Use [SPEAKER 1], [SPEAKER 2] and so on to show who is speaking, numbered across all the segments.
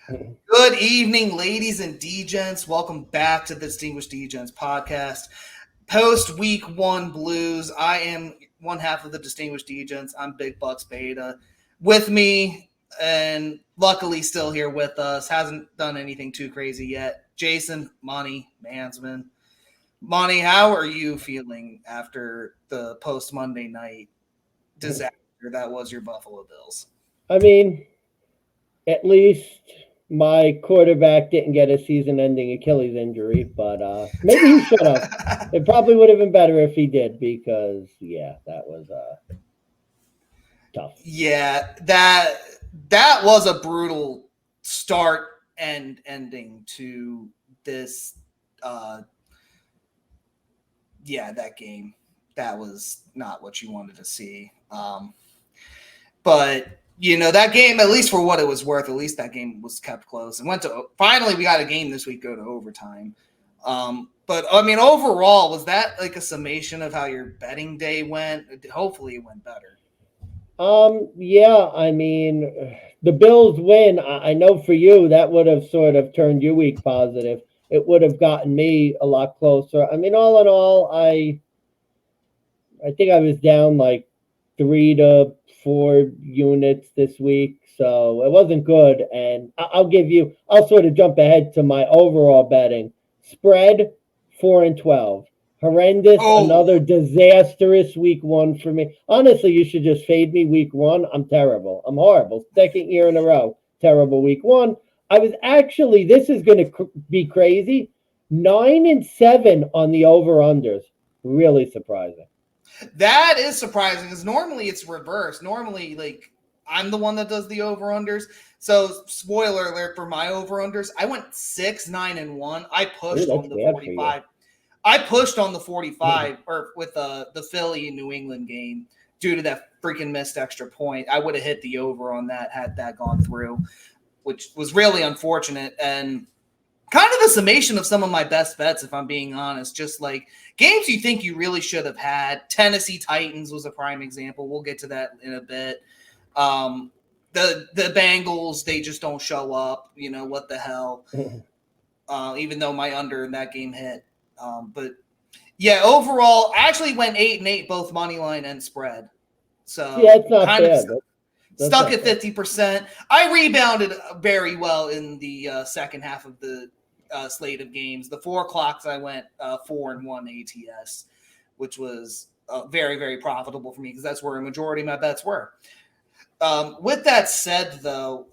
[SPEAKER 1] Good evening, ladies and D-Gents. Welcome back to the Distinguished D-Gents podcast. Post week one blues. I am one half of the Distinguished D-Gents. I'm Big Bucks Beta. With me, and luckily still here with us, hasn't done anything too crazy yet, Jason Money Mansmann. Money, how are you feeling after the post Monday night disaster that was your Buffalo Bills?
[SPEAKER 2] I mean, at least my quarterback didn't get a season-ending Achilles injury, but maybe he should have. It probably would have been better if he did because, yeah, that was tough.
[SPEAKER 1] Yeah, that was a brutal start and ending to this that game. That was not what you wanted to see. But that game, at least for what it was worth, at least that game was kept close and went to finally we got a game this week go to overtime. But I mean, overall, was that like a summation of how your betting day went? Hopefully it went better.
[SPEAKER 2] Yeah, I mean, the Bills win. I know for you that would have sort of turned your week positive. It would have gotten me a lot closer. I mean, all in all, I think I was down like 3 to 4 units this week, so it wasn't good. And I'll sort of jump ahead to my overall betting spread 4-12. Horrendous,
[SPEAKER 1] Oh,
[SPEAKER 2] another disastrous week one for me. Honestly, you should just fade me week one. I'm terrible. I'm horrible. Second year in a row, terrible week one. I was actually, this is going to be crazy, 9-7 on the over unders. Really surprising.
[SPEAKER 1] that is surprising because normally it's reversed. Normally, like I'm the one that does the over unders. So, spoiler alert for my over unders, I went 6-9-1. I
[SPEAKER 2] Ooh,
[SPEAKER 1] pushed
[SPEAKER 2] that's
[SPEAKER 1] on the
[SPEAKER 2] bad for you.
[SPEAKER 1] 45. I pushed on the 45 or with the Philly New England game due to that freaking missed extra point. I would have hit the over on that had that gone through, which was really unfortunate. And kind of the summation of some of my best bets, if I'm being honest. Just like games you think you really should have had. Tennessee Titans was a prime example. We'll get to that in a bit. The Bengals, they just don't show up. What the hell? Even though my under in that game hit. But yeah, overall, I actually went 8-8 both money line and spread.
[SPEAKER 2] Yeah,
[SPEAKER 1] So
[SPEAKER 2] it's not
[SPEAKER 1] kind of
[SPEAKER 2] bad. That's
[SPEAKER 1] stuck
[SPEAKER 2] not
[SPEAKER 1] at
[SPEAKER 2] bad.
[SPEAKER 1] 50%. I rebounded very well in the second half of the slate of games. The 4 o'clocks, I went 4-1 ATS, which was very, very profitable for me because that's where a majority of my bets were. With that said, though,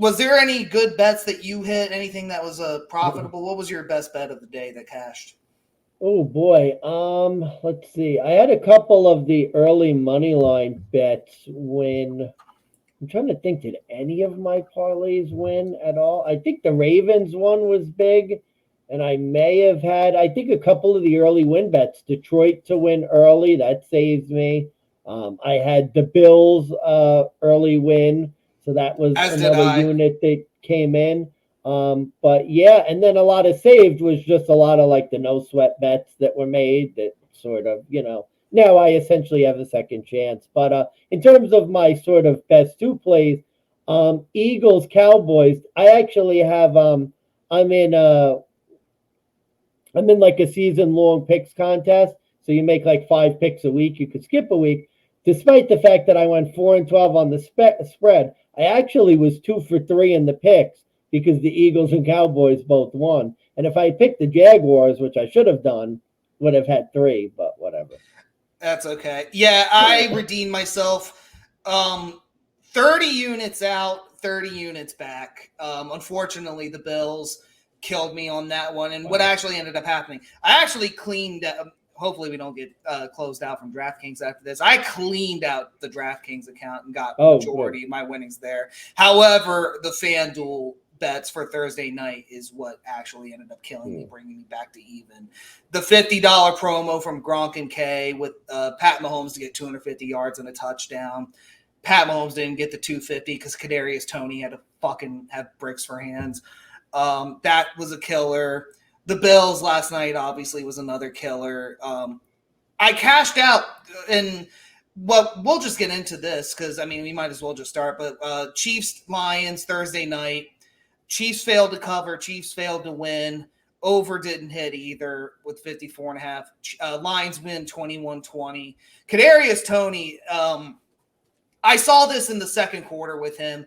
[SPEAKER 1] was there any good bets that you hit? Anything that was profitable? What was your best bet of the day that cashed?
[SPEAKER 2] Oh boy. Let's see. I had a couple of the early money line bets win. I'm trying to think, did any of my parlays win at all? I think the Ravens one was big, and I may have had, I think, a couple of the early win bets. Detroit to win early, that saves me. I had the Bills early win, so that was
[SPEAKER 1] As did
[SPEAKER 2] another
[SPEAKER 1] I.
[SPEAKER 2] unit that came in. But yeah, and then a lot of saved was just a lot of like the no sweat bets that were made that sort of, now I essentially have a second chance. But in terms of my sort of best two plays, Eagles Cowboys. I actually have I'm in uh I'm in like a season long picks contest. So you make like 5 picks a week. You could skip a week. Despite the fact that I went 4-12 on the spread, I actually was 2 for 3 in the picks because the Eagles and Cowboys both won. And if I had picked the Jaguars, which I should have done, would have had three. But whatever.
[SPEAKER 1] That's okay. Yeah, I redeemed myself. 30 units out, 30 units back. Unfortunately, the Bills killed me on that one. And what actually ended up happening, I actually cleaned. Hopefully, we don't get closed out from DraftKings after this. I cleaned out the DraftKings account and got
[SPEAKER 2] Oh, good.
[SPEAKER 1] majority of my winnings there. However, the FanDuel bets for Thursday night is what actually ended up killing me, bringing me back to even. The $50 promo from Gronk and K with Pat Mahomes to get 250 yards and a touchdown. Pat Mahomes didn't get the 250 because Kadarius Toney had to fucking have bricks for hands. That was a killer. The Bills last night obviously was another killer. I cashed out and well, we'll just get into this because, I mean, we might as well just start. But Chiefs-Lions Thursday night. Chiefs failed to cover. Chiefs failed to win. Over didn't hit either with 54.5. Lions win 21-20. Kadarius Toney, I saw this in the second quarter with him.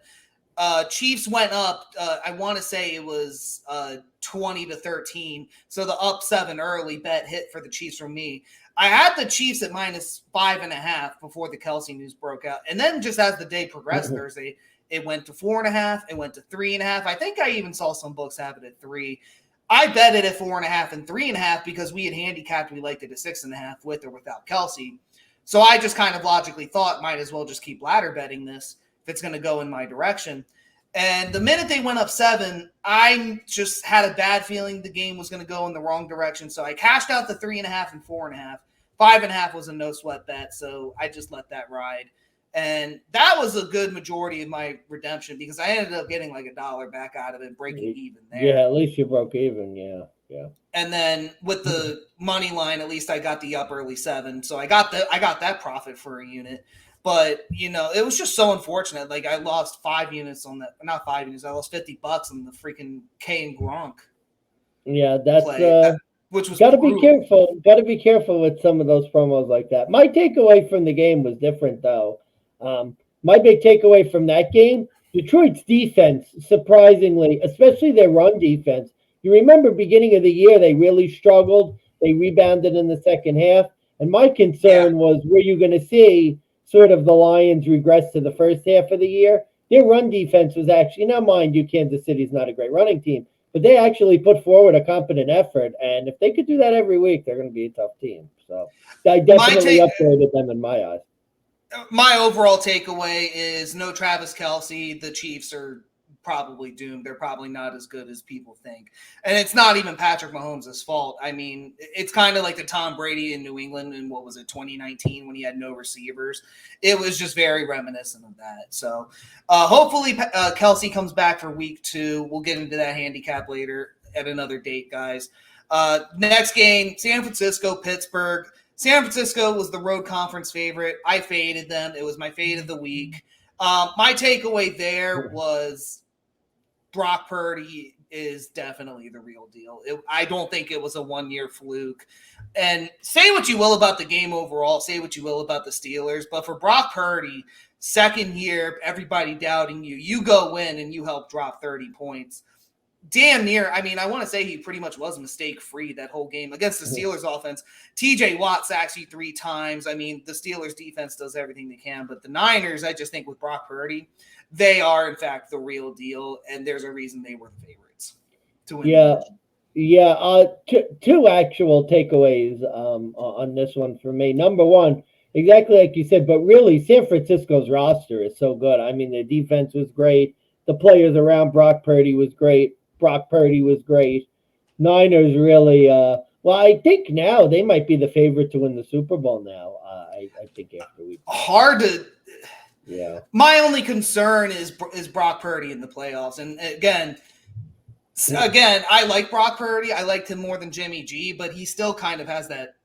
[SPEAKER 1] Chiefs went up. I want to say it was 20-13. So the up 7 early bet hit for the Chiefs from me. I had the Chiefs at -5.5 before the Kelsey news broke out, and then just as the day progressed Thursday, it went to 4.5. It went to 3.5. I think I even saw some books have it at 3. I bet it at 4.5 and 3.5 because we had handicapped. We liked it at 6.5 with or without Kelsey. So I just kind of logically thought, might as well just keep ladder betting this if it's going to go in my direction. And the minute they went up 7, I just had a bad feeling the game was going to go in the wrong direction. So I cashed out the 3.5 and 4.5. 5.5 was a no sweat bet, so I just let that ride. And that was a good majority of my redemption because I ended up getting like $1 back out of it, breaking even there.
[SPEAKER 2] Yeah, at least you broke even. Yeah.
[SPEAKER 1] And then with the money line, at least I got the up early 7, so I got that profit for a unit. But it was just so unfortunate. Like I lost 5 units on that, not 5 units. I lost $50 on the freaking K and Gronk.
[SPEAKER 2] Yeah, that's
[SPEAKER 1] play, which was
[SPEAKER 2] got to be careful. Got to be careful with some of those promos like that. My takeaway from the game was different, though. My big takeaway from that game: Detroit's defense, surprisingly, especially their run defense. You remember beginning of the year, they really struggled. They rebounded in the second half, and my concern was: were you going to see sort of the Lions regress to the first half of the year? Their run defense was actually, now mind you, Kansas City's not a great running team, but they actually put forward a competent effort, and if they could do that every week, they're going to be a tough team. So I definitely upgraded them in my eyes.
[SPEAKER 1] My overall takeaway is no Travis Kelce. The Chiefs are probably doomed. They're probably not as good as people think. And it's not even Patrick Mahomes' fault. I mean, it's kind of like the Tom Brady in New England in, 2019 when he had no receivers. It was just very reminiscent of that. So hopefully Kelce comes back for week 2. We'll get into that handicap later at another date, guys. Next game, San Francisco, Pittsburgh. San Francisco was the road conference favorite. I faded them. It was my fade of the week. My takeaway there was Brock Purdy is definitely the real deal. I don't think it was a one-year fluke. And say what you will about the game overall, say what you will about the Steelers, but for Brock Purdy, second year, everybody doubting you, you go in and you help drop 30 points. Damn near, I mean, I want to say he pretty much was mistake-free that whole game against the Steelers offense. TJ Watt sacks you 3 times. I mean, the Steelers defense does everything they can, but the Niners, I just think with Brock Purdy, they are, in fact, the real deal, and there's a reason they were the favorites to win.
[SPEAKER 2] Yeah. Two actual takeaways on this one for me. Number one, exactly like you said, but really, San Francisco's roster is so good. I mean, their defense was great. The players around Brock Purdy was great. Brock Purdy was great. Niners really, well, I think now they might be the favorite to win the Super Bowl now. I think after we
[SPEAKER 1] hard to.
[SPEAKER 2] Yeah.
[SPEAKER 1] My only concern is Brock Purdy in the playoffs, and again, I like Brock Purdy. I liked him more than Jimmy G, but he still kind of has that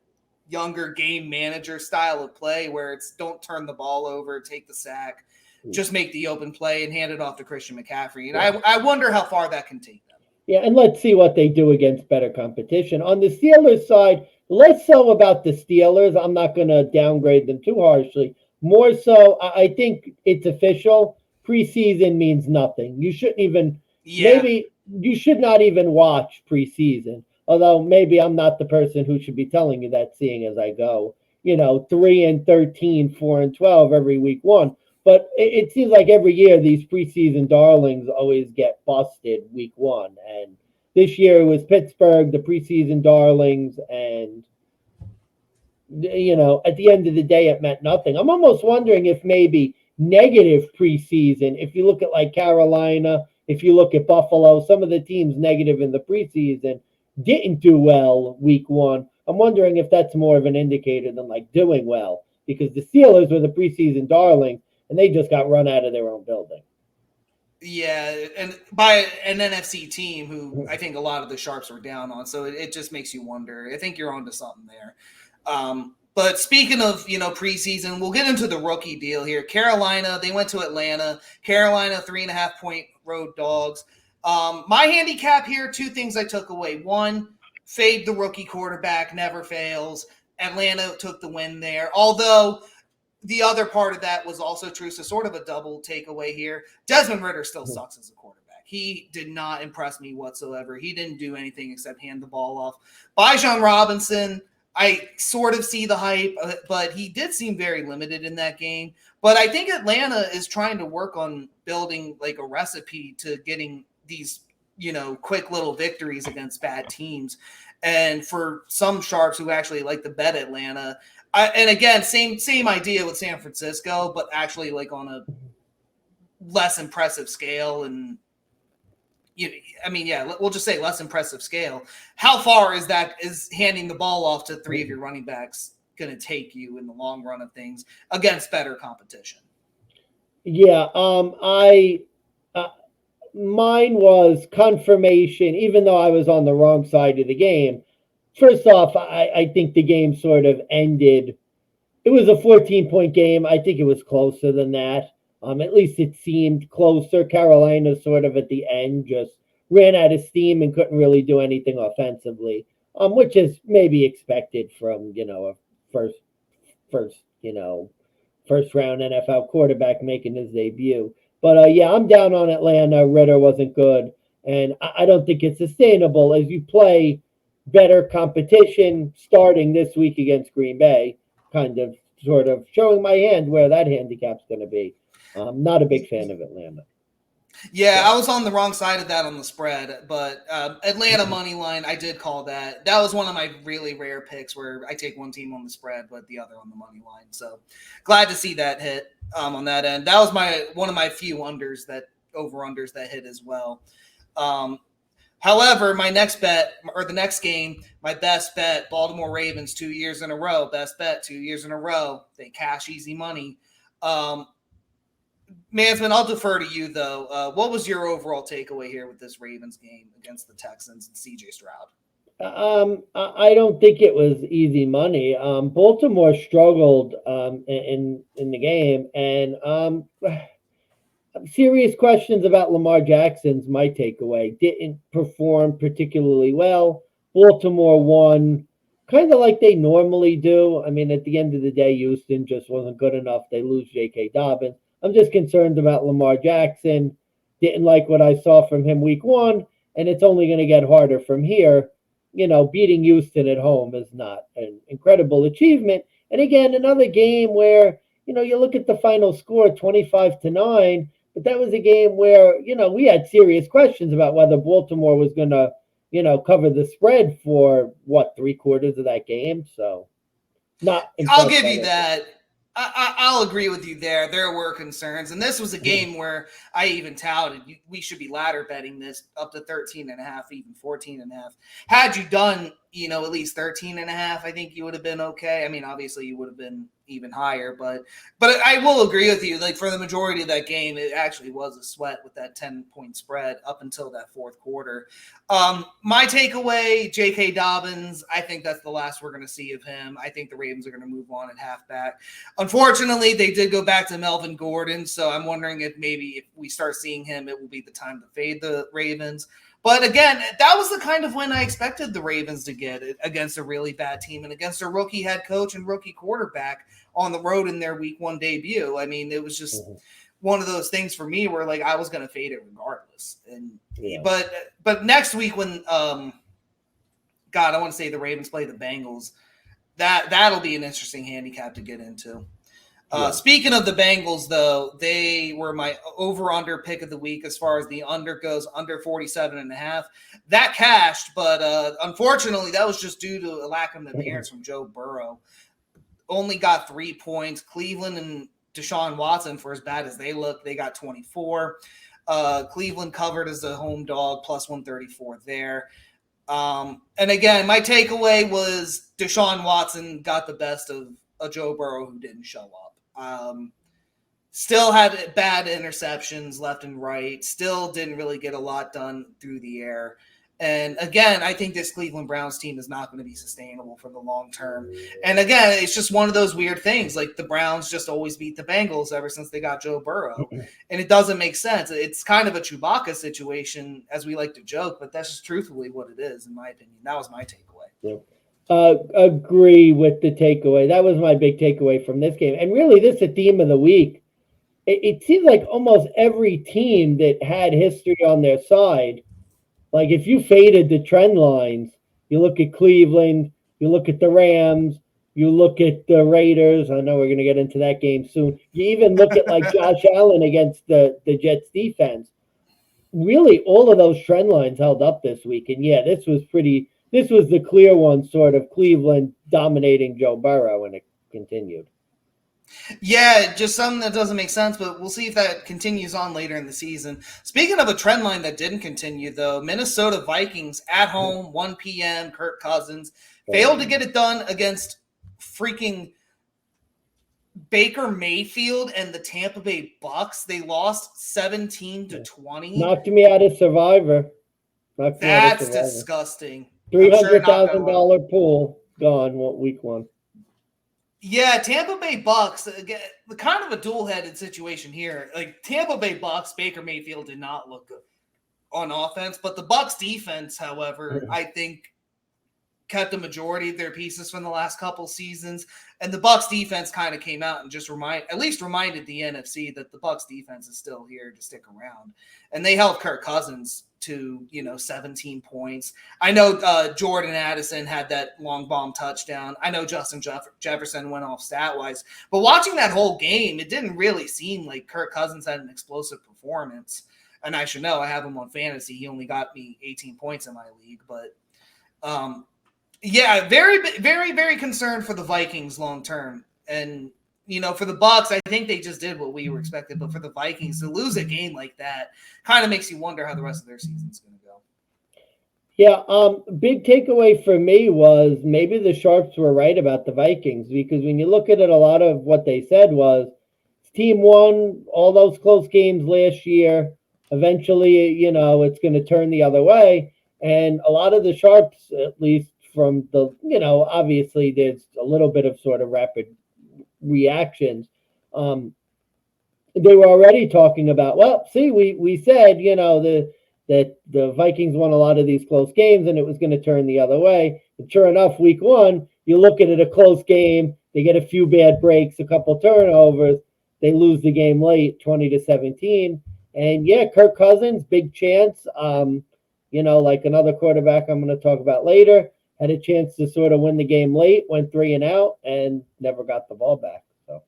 [SPEAKER 1] younger game manager style of play where it's don't turn the ball over, take the sack, just make the open play and hand it off to Christian McCaffrey. And I wonder how far that can take them.
[SPEAKER 2] Yeah, and let's see what they do against better competition. On the Steelers side, less so about the Steelers. I'm not going to downgrade them too harshly. More so, I think it's official. Preseason means nothing. You shouldn't even, maybe you should not even watch preseason. Although maybe I'm not the person who should be telling you that, seeing as I go, 3-13, 4-12 every week 1. But it seems like every year these preseason darlings always get busted week 1. And this year it was Pittsburgh, the preseason darlings, and at the end of the day it meant nothing. I'm almost wondering if maybe negative preseason, if you look at like Carolina, if you look at Buffalo, some of the teams negative in the preseason didn't do well week 1. I'm wondering if that's more of an indicator than like doing well, because the Steelers were the preseason darlings and they just got run out of their own building.
[SPEAKER 1] Yeah, and by an NFC team who I think a lot of the sharps were down on, so it just makes you wonder. I think you're onto something there. But speaking of, preseason, we'll get into the rookie deal here. Carolina, they went to Atlanta. Carolina, 3.5-point road dogs. My handicap here, two things I took away. One, fade the rookie quarterback, never fails. Atlanta took the win there. Although the other part of that was also true, so sort of a double takeaway here. Desmond Ritter still sucks as a quarterback. He did not impress me whatsoever. He didn't do anything except hand the ball off. Bijan Robinson, I sort of see the hype, but he did seem very limited in that game. But I think Atlanta is trying to work on building like a recipe to getting these, quick little victories against bad teams. And for some sharps who actually like to bet Atlanta, and again, same idea with San Francisco, but actually like on a less impressive scale. And we'll just say less impressive scale. How far is handing the ball off to three of your running backs going to take you in the long run of things against better competition?
[SPEAKER 2] Yeah, mine was confirmation, even though I was on the wrong side of the game. First off, I think the game sort of ended. It was a 14-point game. I think it was closer than that. At least it seemed closer. Carolina sort of at the end just ran out of steam and couldn't really do anything offensively, which is maybe expected from a first first first round NFL quarterback making his debut. But yeah, I'm down on Atlanta. Ritter wasn't good, and I don't think it's sustainable as you play better competition starting this week against Green Bay. Kind of, sort of showing my hand where that handicap's going to be. I'm not a big fan of Atlanta.
[SPEAKER 1] Yeah, I was on the wrong side of that on the spread, but Atlanta money line, I did call that. That was one of my really rare picks where I take one team on the spread, but the other on the money line. So glad to see that hit on that end. That was one of my few over-unders that hit as well. However, my next bet, or the next game, my best bet, Baltimore Ravens 2 years in a row. Best bet 2 years in a row. They cash easy money. Mansmann, I'll defer to you, though. What was your overall takeaway here with this Ravens game against the Texans and C.J. Stroud?
[SPEAKER 2] I don't think it was easy money. Baltimore struggled in the game, and serious questions about Lamar Jackson's my takeaway. Didn't perform particularly well. Baltimore won kind of like they normally do. I mean, at the end of the day, Houston just wasn't good enough. They lose J.K. Dobbins. I'm just concerned about Lamar Jackson. Didn't like what I saw from him week one, and it's only going to get harder from here. Beating Houston at home is not an incredible achievement. And again, another game where, you look at the final score, 25-9, but that was a game where, we had serious questions about whether Baltimore was going to, cover the spread for three-quarters of that game. So not
[SPEAKER 1] I'll give you that. I'll agree with you there. There were concerns. And this was a game where I even touted we should be ladder betting this up to 13.5, even 14.5. Had you done, at least 13.5, I think you would have been okay. I mean, obviously you would have been even higher, but I will agree with you. Like for the majority of that game, it actually was a sweat with that 10-point spread up until that fourth quarter. My takeaway, J.K. Dobbins, I think that's the last we're going to see of him. I think the Ravens are going to move on at halfback. Unfortunately, they did go back to Melvin Gordon, so I'm wondering if we start seeing him, it will be the time to fade the Ravens. But again, that was the kind of win I expected the Ravens to get against a really bad team and against a rookie head coach and rookie quarterback on the road in their week one debut. I mean, it was just one of those things for me where like I was going to fade it regardless. And but next week when I want to say the Ravens play the Bengals, that'll be an interesting handicap to get into. Speaking of the Bengals, though, they were my over-under pick of the week as far as the under goes, under 47.5. That cashed, but unfortunately, that was just due to a lack of appearance from Joe Burrow. Only got 3 points. Cleveland and Deshaun Watson, for as bad as they look, they got 24. Cleveland covered as a home dog, plus 134 there. And again, my takeaway was Deshaun Watson got the best of a Joe Burrow who didn't show up. Still had bad interceptions left and right. Still didn't really get a lot done through the air. And again, I think this Cleveland Browns team is not going to be sustainable for the long term. And again, it's just one of those weird things. Like the Browns just always beat the Bengals ever since they got Joe Burrow. And it doesn't make sense. It's kind of a Chewbacca situation, as we like to joke, but that's just truthfully what it is, in my opinion. That was my takeaway.
[SPEAKER 2] Agree with the takeaway. That was my big takeaway from this game. And really, this is a theme of the week. It seems like almost every team that had history on their side, like if you faded the trend lines, you look at Cleveland, you look at the Rams, you look at the Raiders. I know we're going to get into that game soon. You even look at like Josh Allen against the Jets defense. Really, all of those trend lines held up this week. And yeah, this was the clear one, sort of Cleveland dominating Joe Burrow, and it continued.
[SPEAKER 1] Yeah, just something that doesn't make sense, but we'll see if that continues on later in the season. Speaking of a trend line that didn't continue, though, Minnesota Vikings at home, 1 p.m., Kirk Cousins, failed to get it done against freaking Baker Mayfield and the Tampa Bay Bucks. They lost 17-20.
[SPEAKER 2] Knocked me out of Survivor.
[SPEAKER 1] That's disgusting.
[SPEAKER 2] $300,000 pool gone week one.
[SPEAKER 1] Yeah, Tampa Bay Bucks, again, kind of a dual-headed situation here. Like Tampa Bay Bucks, Baker Mayfield did not look good on offense, but the Bucks defense, however, I think kept the majority of their pieces from the last couple seasons, and the Bucks defense kind of came out and just reminded the NFC that the Bucks defense is still here to stick around, and they held Kirk Cousins to 17 points. I know Jordan Addison had that long bomb touchdown. I know Justin Jefferson went off stat-wise, but watching that whole game, it didn't really seem like Kirk Cousins had an explosive performance. And I should know, I have him on fantasy. He only got me 18 points in my league, but yeah, very, very, very concerned for the Vikings long term. And for the Bucks, I think they just did what we were expected. But for the Vikings to lose a game like that kind of makes you wonder how the rest of their season's going to go.
[SPEAKER 2] Yeah, big takeaway for me was maybe the Sharps were right about the Vikings, because when you look at it, a lot of what they said was team won all those close games last year. Eventually, it's going to turn the other way. And a lot of the Sharps, at least from the, obviously there's a little bit of sort of rapid reactions. They were already talking about, well, see, we said, that the Vikings won a lot of these close games and it was going to turn the other way. And sure enough, week one, you look at it, a close game, they get a few bad breaks, a couple turnovers, they lose the game late, 20-17. And yeah, Kirk Cousins, big chance. Like another quarterback I'm going to talk about later, had a chance to sort of win the game late, went 3 and out, and never got the ball back. So,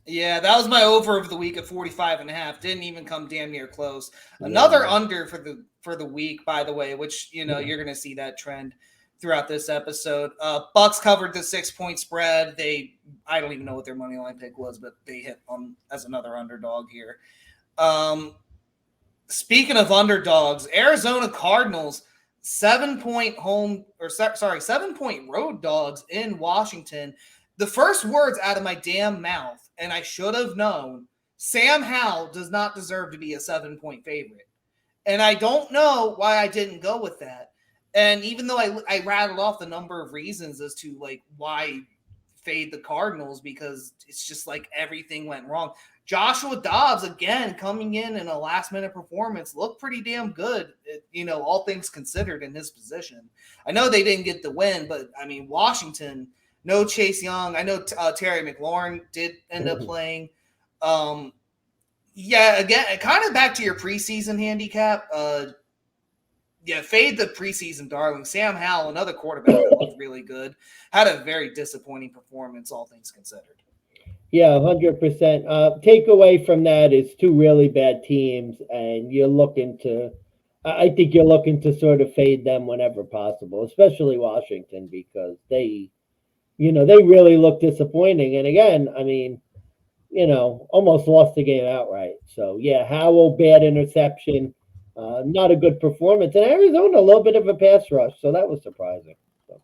[SPEAKER 1] yeah, that was my over of the week at 45.5. Didn't even come damn near close. Another under for the week, by the way, which you're going to see that trend throughout this episode. Bucks covered the 6-point spread. I don't even know what their money line pick was, but they hit as another underdog here. Speaking of underdogs, Arizona Cardinals 7-point road dogs in Washington. The first words out of my damn mouth, and I should have known, Sam Howell does not deserve to be a 7-point favorite. And I don't know why I didn't go with that. And even though I rattled off the number of reasons as to like why fade the Cardinals, because it's just like everything went wrong. Joshua Dobbs, again, coming in a last-minute performance, looked pretty damn good, all things considered in his position. I know they didn't get the win, but, I mean, Washington, no Chase Young. I know Terry McLaurin did end up playing. Yeah, again, kind of back to your preseason handicap. Fade the preseason darling. Sam Howell, another quarterback that looked really good, had a very disappointing performance, all things considered.
[SPEAKER 2] Yeah, 100%. Takeaway from that is two really bad teams, and I think you're looking to sort of fade them whenever possible, especially Washington, because they really look disappointing. And again, I mean, almost lost the game outright. So yeah, Howell, bad interception, not a good performance. And Arizona, a little bit of a pass rush, so that was surprising. So.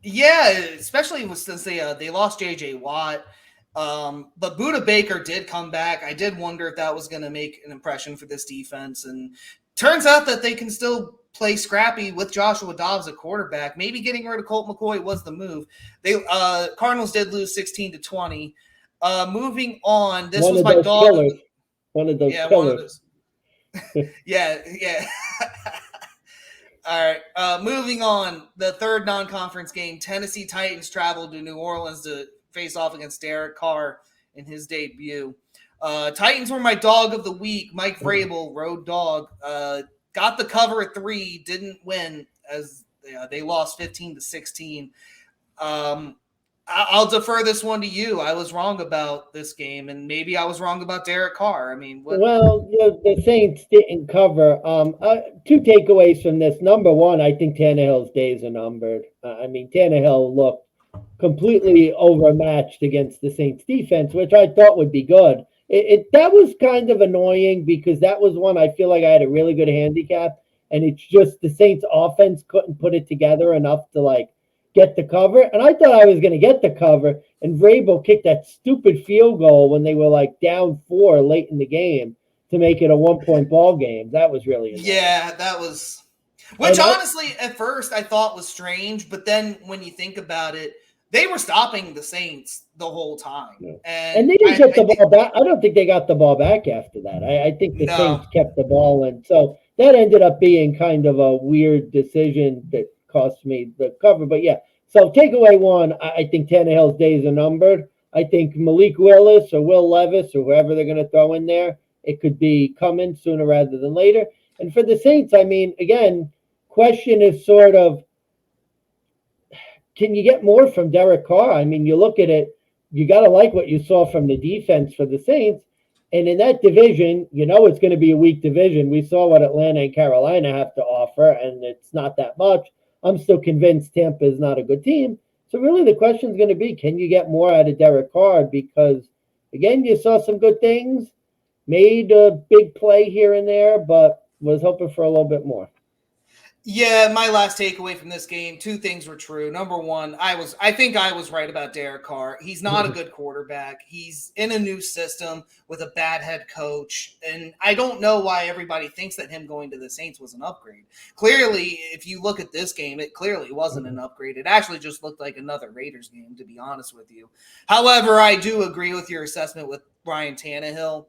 [SPEAKER 1] Yeah, especially since they lost J.J. Watt. But Budda Baker did come back. I did wonder if that was going to make an impression for this defense. And turns out that they can still play scrappy with Joshua Dobbs at quarterback. Maybe getting rid of Colt McCoy was the move. They Cardinals did lose 16-20. Moving on, this was my dog.
[SPEAKER 2] One of those
[SPEAKER 1] yeah,
[SPEAKER 2] killers.
[SPEAKER 1] one of those. yeah. All right. Moving on, the third non-conference game, Tennessee Titans traveled to New Orleans to face off against Derek Carr in his debut. Titans were my dog of the week. Mike Vrabel, road dog, got the cover at 3, didn't win as they lost 15-16. I'll defer this one to you. I was wrong about this game, and maybe I was wrong about Derek Carr. I mean,
[SPEAKER 2] well, the Saints didn't cover. 2 takeaways from this. Number one, I think Tannehill's days are numbered. I mean, Tannehill looked completely overmatched against the Saints defense, which I thought would be good. That was kind of annoying because that was one I feel like I had a really good handicap, and it's just the Saints offense couldn't put it together enough to like get the cover. And I thought I was going to get the cover, and Vrabel kicked that stupid field goal when they were like down 4 late in the game to make it a 1-point ball game. That was really annoying.
[SPEAKER 1] Yeah, that was, which honestly at first I thought was strange, but then when you think about it, they were stopping the Saints the whole time.
[SPEAKER 2] Yeah. And they didn't get the ball back. I don't think they got the ball back after that. I think the Saints kept the ball. And so that ended up being kind of a weird decision that cost me the cover. But yeah, so takeaway 1, I think Tannehill's days are numbered. I think Malik Willis or Will Levis or whoever they're going to throw in there, it could be coming sooner rather than later. And for the Saints, I mean, again, question is sort of, can you get more from Derek Carr? I mean, you look at it, you got to like what you saw from the defense for the Saints. And in that division, it's going to be a weak division. We saw what Atlanta and Carolina have to offer, and it's not that much. I'm still convinced Tampa is not a good team. So really the question is going to be, can you get more out of Derek Carr? Because, again, you saw some good things, made a big play here and there, but was hoping for a little bit more.
[SPEAKER 1] Yeah, my last takeaway from this game, 2 things were true. Number 1, I think I was right about Derek Carr. He's not a good quarterback. He's in a new system with a bad head coach, and I don't know why everybody thinks that him going to the Saints was an upgrade. Clearly, if you look at this game, it clearly wasn't an upgrade. It actually just looked like another Raiders game, to be honest with you. However, I do agree with your assessment with Ryan Tannehill.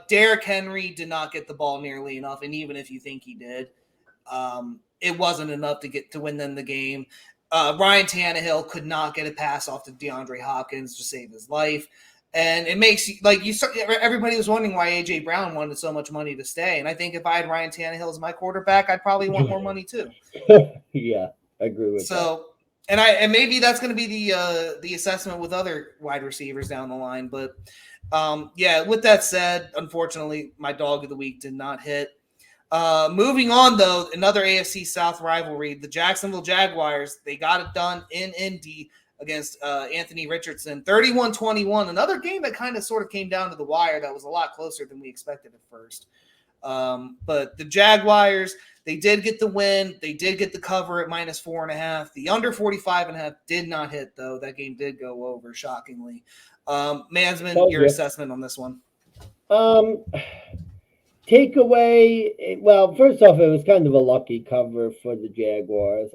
[SPEAKER 1] Derrick Henry did not get the ball nearly enough, and even if you think he did, it wasn't enough to win them the game. Ryan Tannehill could not get a pass off to DeAndre Hopkins to save his life. And it makes everybody was wondering why A.J. Brown wanted so much money to stay. And I think if I had Ryan Tannehill as my quarterback, I'd probably want more money too.
[SPEAKER 2] Yeah, I agree with that.
[SPEAKER 1] And maybe that's going to be the assessment with other wide receivers down the line. But with that said, unfortunately, my dog of the week did not hit. Moving on, though, another AFC South rivalry, the Jacksonville Jaguars, they got it done in Indy against Anthony Richardson, 31-21, another game that kind of sort of came down to the wire that was a lot closer than we expected at first. But the Jaguars, they did get the win. They did get the cover at -4.5. The under 45.5 did not hit, though. That game did go over, shockingly. Mansmann, your assessment on this one?
[SPEAKER 2] Takeaway, well, first off, it was kind of a lucky cover for the Jaguars.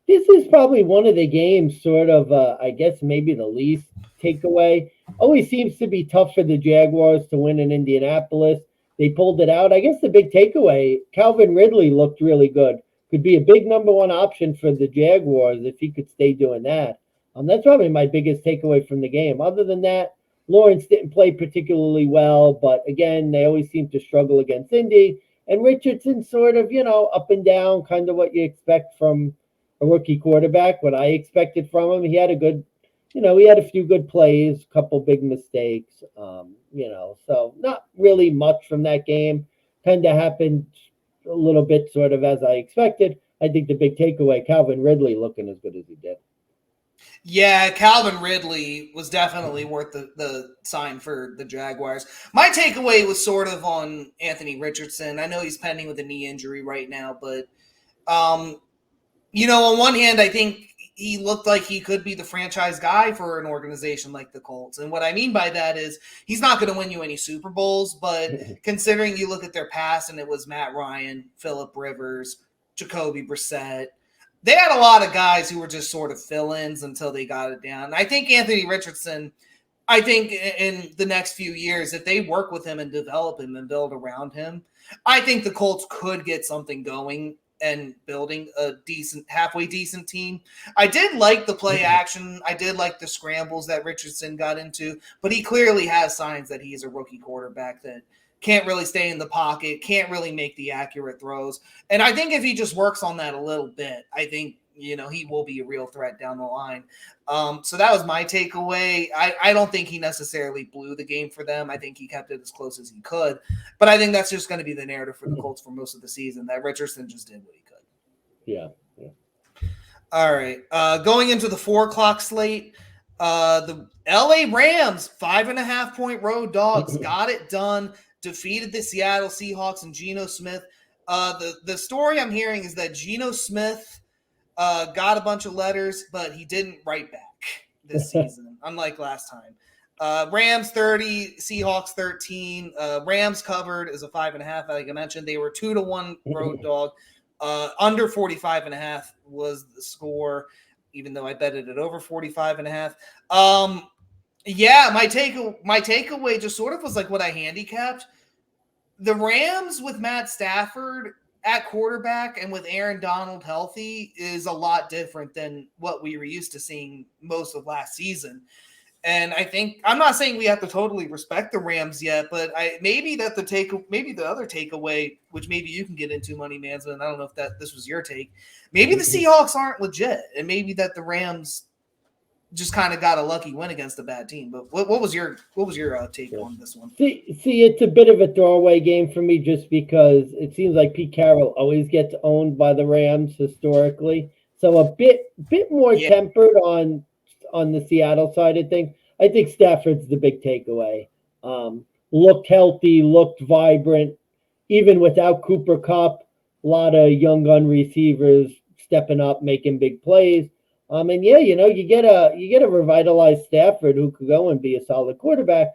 [SPEAKER 2] This is probably one of the games, sort of, I guess maybe the least takeaway. Always seems to be tough for the Jaguars to win in Indianapolis. They pulled it out. I guess the big takeaway, Calvin Ridley looked really good. Could be a big number 1 option for the Jaguars if he could stay doing that. That's probably my biggest takeaway from the game. Other than that, Lawrence didn't play particularly well, but again, they always seem to struggle against Indy. And Richardson sort of, up and down, kind of what you expect from a rookie quarterback, what I expected from him. He had he had a few good plays, a couple big mistakes, so not really much from that game. Kind of happened a little bit sort of as I expected. I think the big takeaway, Calvin Ridley looking as good as he did.
[SPEAKER 1] Yeah, Calvin Ridley was definitely worth the sign for the Jaguars. My takeaway was sort of on Anthony Richardson. I know he's pending with a knee injury right now, but, on one hand, I think he looked like he could be the franchise guy for an organization like the Colts. And what I mean by that is he's not going to win you any Super Bowls, but considering you look at their past and it was Matt Ryan, Phillip Rivers, Jacoby Brissett, they had a lot of guys who were just sort of fill-ins until they got it down. I think Anthony Richardson, I think in the next few years, if they work with him and develop him and build around him, I think the Colts could get something going and building a halfway decent team. I did like the play action. I did like the scrambles that Richardson got into, but he clearly has signs that he's a rookie quarterback that can't really stay in the pocket, can't really make the accurate throws. And I think if he just works on that a little bit, I think, he will be a real threat down the line. So that was my takeaway. I don't think he necessarily blew the game for them. I think he kept it as close as he could. But I think that's just going to be the narrative for the Colts for most of the season, that Richardson just did what he could.
[SPEAKER 2] Yeah.
[SPEAKER 1] All right. Going into the 4:00 slate, the LA Rams, 5.5-point road dogs, got it done, defeated the Seattle Seahawks and Geno Smith. The story I'm hearing is that Geno Smith got a bunch of letters, but he didn't write back this season, unlike last time. Rams 30, Seahawks 13. Rams covered as a 5.5. Like I mentioned, they were 2-1 road dog. Under 45.5 was the score, even though I betted it over 45.5. Yeah, my takeaway just sort of was like what I handicapped. The Rams with Matt Stafford at quarterback and with Aaron Donald healthy is a lot different than what we were used to seeing most of last season. And I think, I'm not saying we have to totally respect the Rams yet, but maybe the other takeaway, which maybe you can get into, Money Mansmann, I don't know if this was your take, maybe the Seahawks aren't legit, and maybe that the Rams just kind of got a lucky win against a bad team. But what was your take on this one?
[SPEAKER 2] See, it's a bit of a throwaway game for me, just because it seems like Pete Carroll always gets owned by the Rams historically. So a bit more tempered on the Seattle side of things. I think Stafford's the big takeaway. Looked healthy, looked vibrant, even without Cooper Kupp. A lot of young gun receivers stepping up, making big plays. And yeah, you get a revitalized Stafford who could go and be a solid quarterback.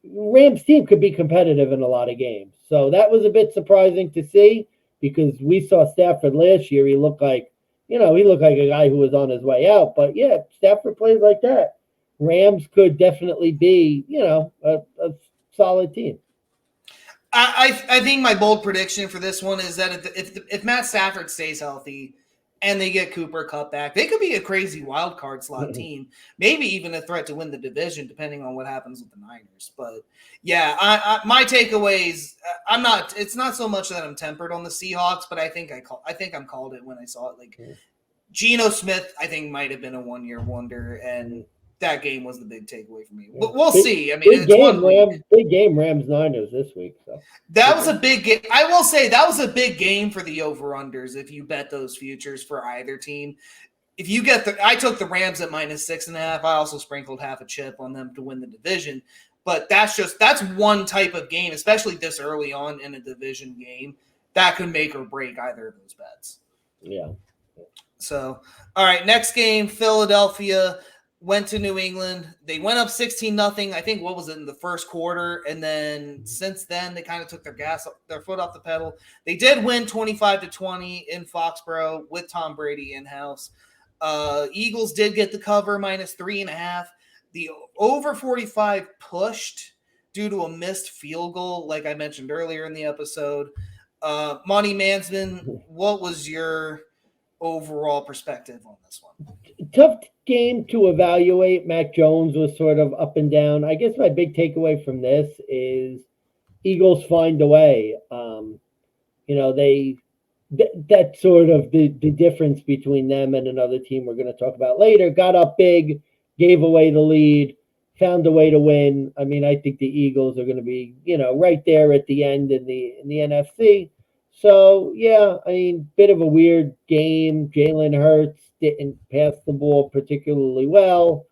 [SPEAKER 2] Rams team could be competitive in a lot of games. So that was a bit surprising to see, because we saw Stafford last year. He looked like a guy who was on his way out. But yeah, Stafford plays like that. Rams could definitely be, a solid team.
[SPEAKER 1] I think my bold prediction for this one is that if Matt Stafford stays healthy and they get Cooper Kupp back, they could be a crazy wild card slot team, maybe even a threat to win the division, depending on what happens with the Niners. But yeah, my takeaways, it's not so much that I'm tempered on the Seahawks, but I think I'm called it when I saw it. Like Geno Smith, I think might have been a 1-year wonder, and that game was the big takeaway for me. We'll see. I mean, it's
[SPEAKER 2] big game Rams Niners this week. So
[SPEAKER 1] that was a big game. I will say that was a big game for the over-unders if you bet those futures for either team. If you get I took the Rams at -6.5. I also sprinkled half a chip on them to win the division. But that's one type of game, especially this early on in a division game, that could make or break either of those bets.
[SPEAKER 2] Yeah.
[SPEAKER 1] So, all right, next game, Philadelphia went to New England. They went up 16-0. I think, what was it, in the first quarter? And then since then, they kind of took their foot off the pedal. They did win 25-20 in Foxborough with Tom Brady in-house. Eagles did get the cover, -3.5. The over 45 pushed due to a missed field goal, like I mentioned earlier in the episode. Money Mansmann, what was your overall perspective on this one?
[SPEAKER 2] Tough game to evaluate. Mac Jones was sort of up and down. I guess my big takeaway from this is Eagles find a way. That's sort of the difference between them and another team we're going to talk about later. Got up big, gave away the lead, found a way to win. I mean, I think the Eagles are going to be, right there at the end in the NFC. So, yeah, I mean, bit of a weird game. Jalen Hurts didn't pass the ball particularly well.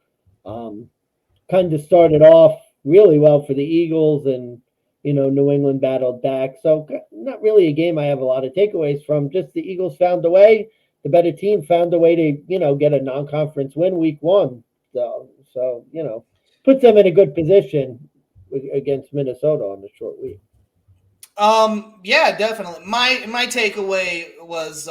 [SPEAKER 2] Kind of started off really well for the Eagles, and, New England battled back. So not really a game I have a lot of takeaways from. Just the Eagles found a way. the better team found a way to, get a non-conference win week one. So puts them in a good position against Minnesota on the short week.
[SPEAKER 1] Yeah, definitely. My takeaway was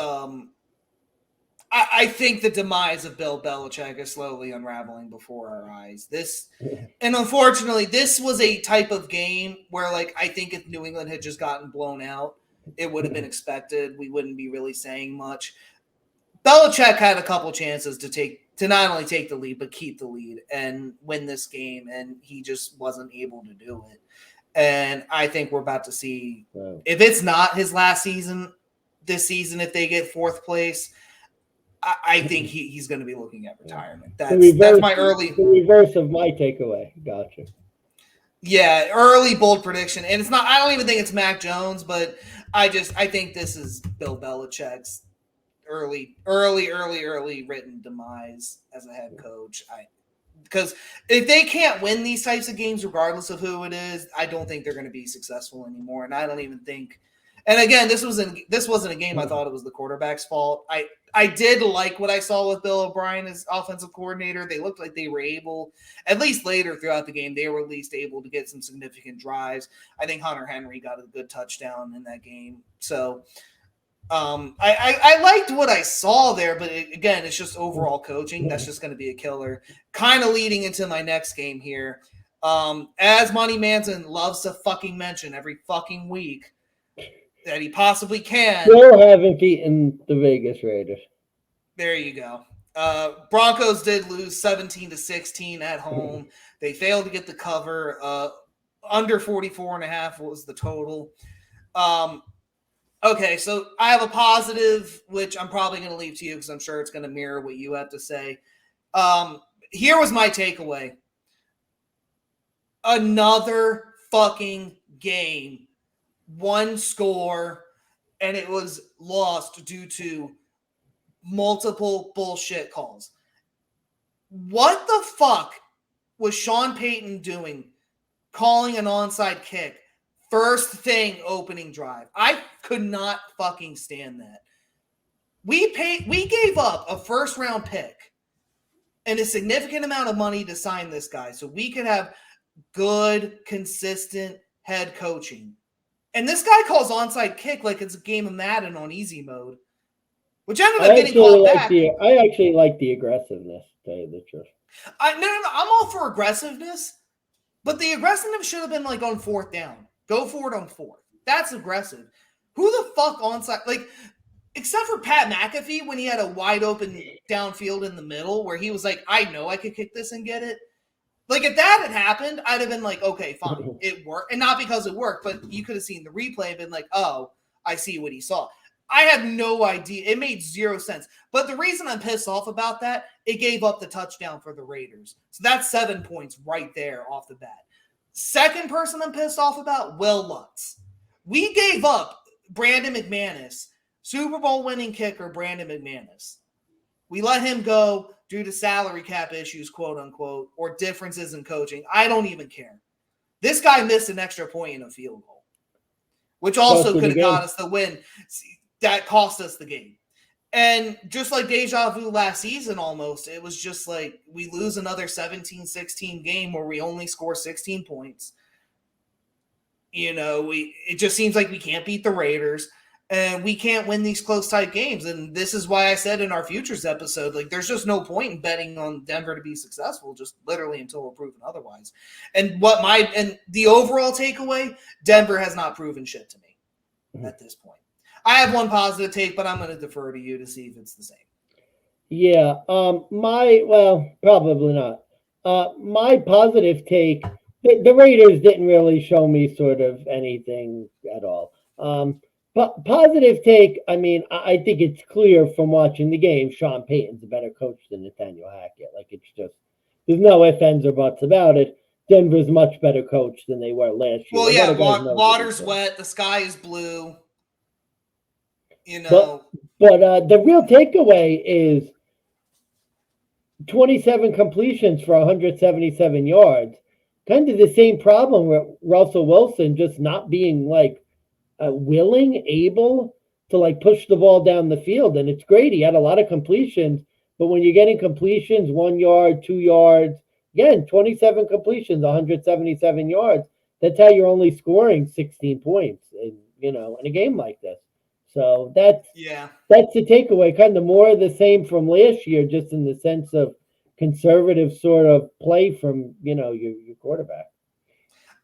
[SPEAKER 1] I think the demise of Bill Belichick is slowly unraveling before our eyes. And unfortunately, this was a type of game where, like, I think if New England had just gotten blown out, it would have been expected. We wouldn't be really saying much. Belichick had a couple chances to not only take the lead but keep the lead and win this game, and he just wasn't able to do it. And I think we're about to see, if it's not his last season, this season, if they get fourth place, I think he's going to be looking at retirement. That's my early.
[SPEAKER 2] The reverse of my takeaway. Gotcha.
[SPEAKER 1] Yeah, early bold prediction, and it's not. I don't even think it's Mac Jones, but I think this is Bill Belichick's early written demise as a head coach. Because if they can't win these types of games, regardless of who it is, I don't think they're going to be successful anymore. And I don't even think. And again, this wasn't a game I thought it was the quarterback's fault. I did like what I saw with Bill O'Brien as offensive coordinator. They looked like they were able, at least later throughout the game, they were at least able to get some significant drives. I think Hunter Henry got a good touchdown in that game. So I liked what I saw there, but again, it's just overall coaching. That's just going to be a killer. Kind of leading into my next game here. As Money Mansmann loves to fucking mention every fucking week that he possibly can.
[SPEAKER 2] Still haven't beaten the Vegas Raiders.
[SPEAKER 1] There you go. Broncos did lose 17-16 at home. They failed to get the cover. Under 44.5 was the total. Okay, so I have a positive, which I'm probably going to leave to you because I'm sure it's going to mirror what you have to say. Here was my takeaway. Another fucking game. One score, and it was lost due to multiple bullshit calls. What the fuck was Sean Payton doing calling an onside kick first thing opening drive? I could not fucking stand that. We gave up a first round pick and a significant amount of money to sign this guy so we could have good, consistent head coaching. And this guy calls onside kick like it's a game of Madden on easy mode, which ended up getting called back.
[SPEAKER 2] I actually like the aggressiveness, to tell you the truth.
[SPEAKER 1] No, I'm all for aggressiveness, but the aggressiveness should have been like on fourth down. Go for it on fourth. That's aggressive. Who the fuck onside? Like, except for Pat McAfee when he had a wide open downfield in the middle where he was like, I know I could kick this and get it. Like, if that had happened, I'd have been like, okay, fine, it worked. And not because it worked, but you could have seen the replay and been like, oh, I see what he saw. I had no idea. It made zero sense. But the reason I'm pissed off about that, it gave up the touchdown for the Raiders. So that's 7 points right there off the bat. Second person I'm pissed off about, Will Lutz. We gave up Brandon McManus, Super Bowl winning kicker Brandon McManus. We let him go due to salary cap issues, quote unquote, or differences in coaching. I don't even care. This guy missed an extra point in a field goal, which also could have got us the win. That cost us the game. And just like deja vu last season almost, it was just like we lose another 17-16 game where we only score 16 points. It just seems like we can't beat the Raiders. And we can't win these close tight games. And this is why I said in our futures episode, like, there's just no point in betting on Denver to be successful, just literally until we're proven otherwise. And the overall takeaway, Denver has not proven shit to me at this point. I have one positive take, but I'm going to defer to you to see if it's the same.
[SPEAKER 2] Yeah. Probably not. My positive take, the Raiders didn't really show me sort of anything at all. But positive take, I mean, I think it's clear from watching the game, Sean Payton's a better coach than Nathaniel Hackett. Like, it's just, there's no ifs, ands, or buts about it. Denver's much better coach than they were last year.
[SPEAKER 1] Well, yeah, water's wet, the sky is blue. But
[SPEAKER 2] the real takeaway is 27 completions for 177 yards. Kind of the same problem with Russell Wilson just not being, like, willing, able to like push the ball down the field. And it's great. He had a lot of completions, but when you're getting completions, 1 yard, 2 yards, again, 27 completions, 177 yards. That's how you're only scoring 16 points in a game like this. So
[SPEAKER 1] Yeah.
[SPEAKER 2] that's the takeaway. Kind of more of the same from last year, just in the sense of conservative sort of play from your quarterback.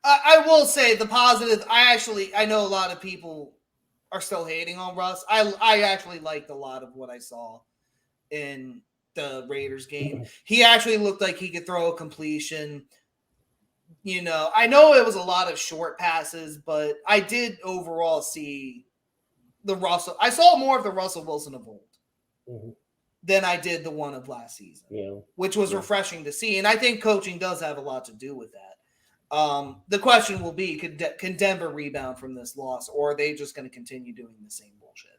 [SPEAKER 1] I will say the positive. I know a lot of people are still hating on Russ. I actually liked a lot of what I saw in the Raiders game. He actually looked like he could throw a completion. I know it was a lot of short passes, but I did overall see the Russell. I saw more of the Russell Wilson of old
[SPEAKER 2] Mm-hmm.
[SPEAKER 1] than I did the one of last season, which was refreshing to see. And I think coaching does have a lot to do with that. The question will be, can Denver rebound from this loss, or are they just going to continue doing the same bullshit?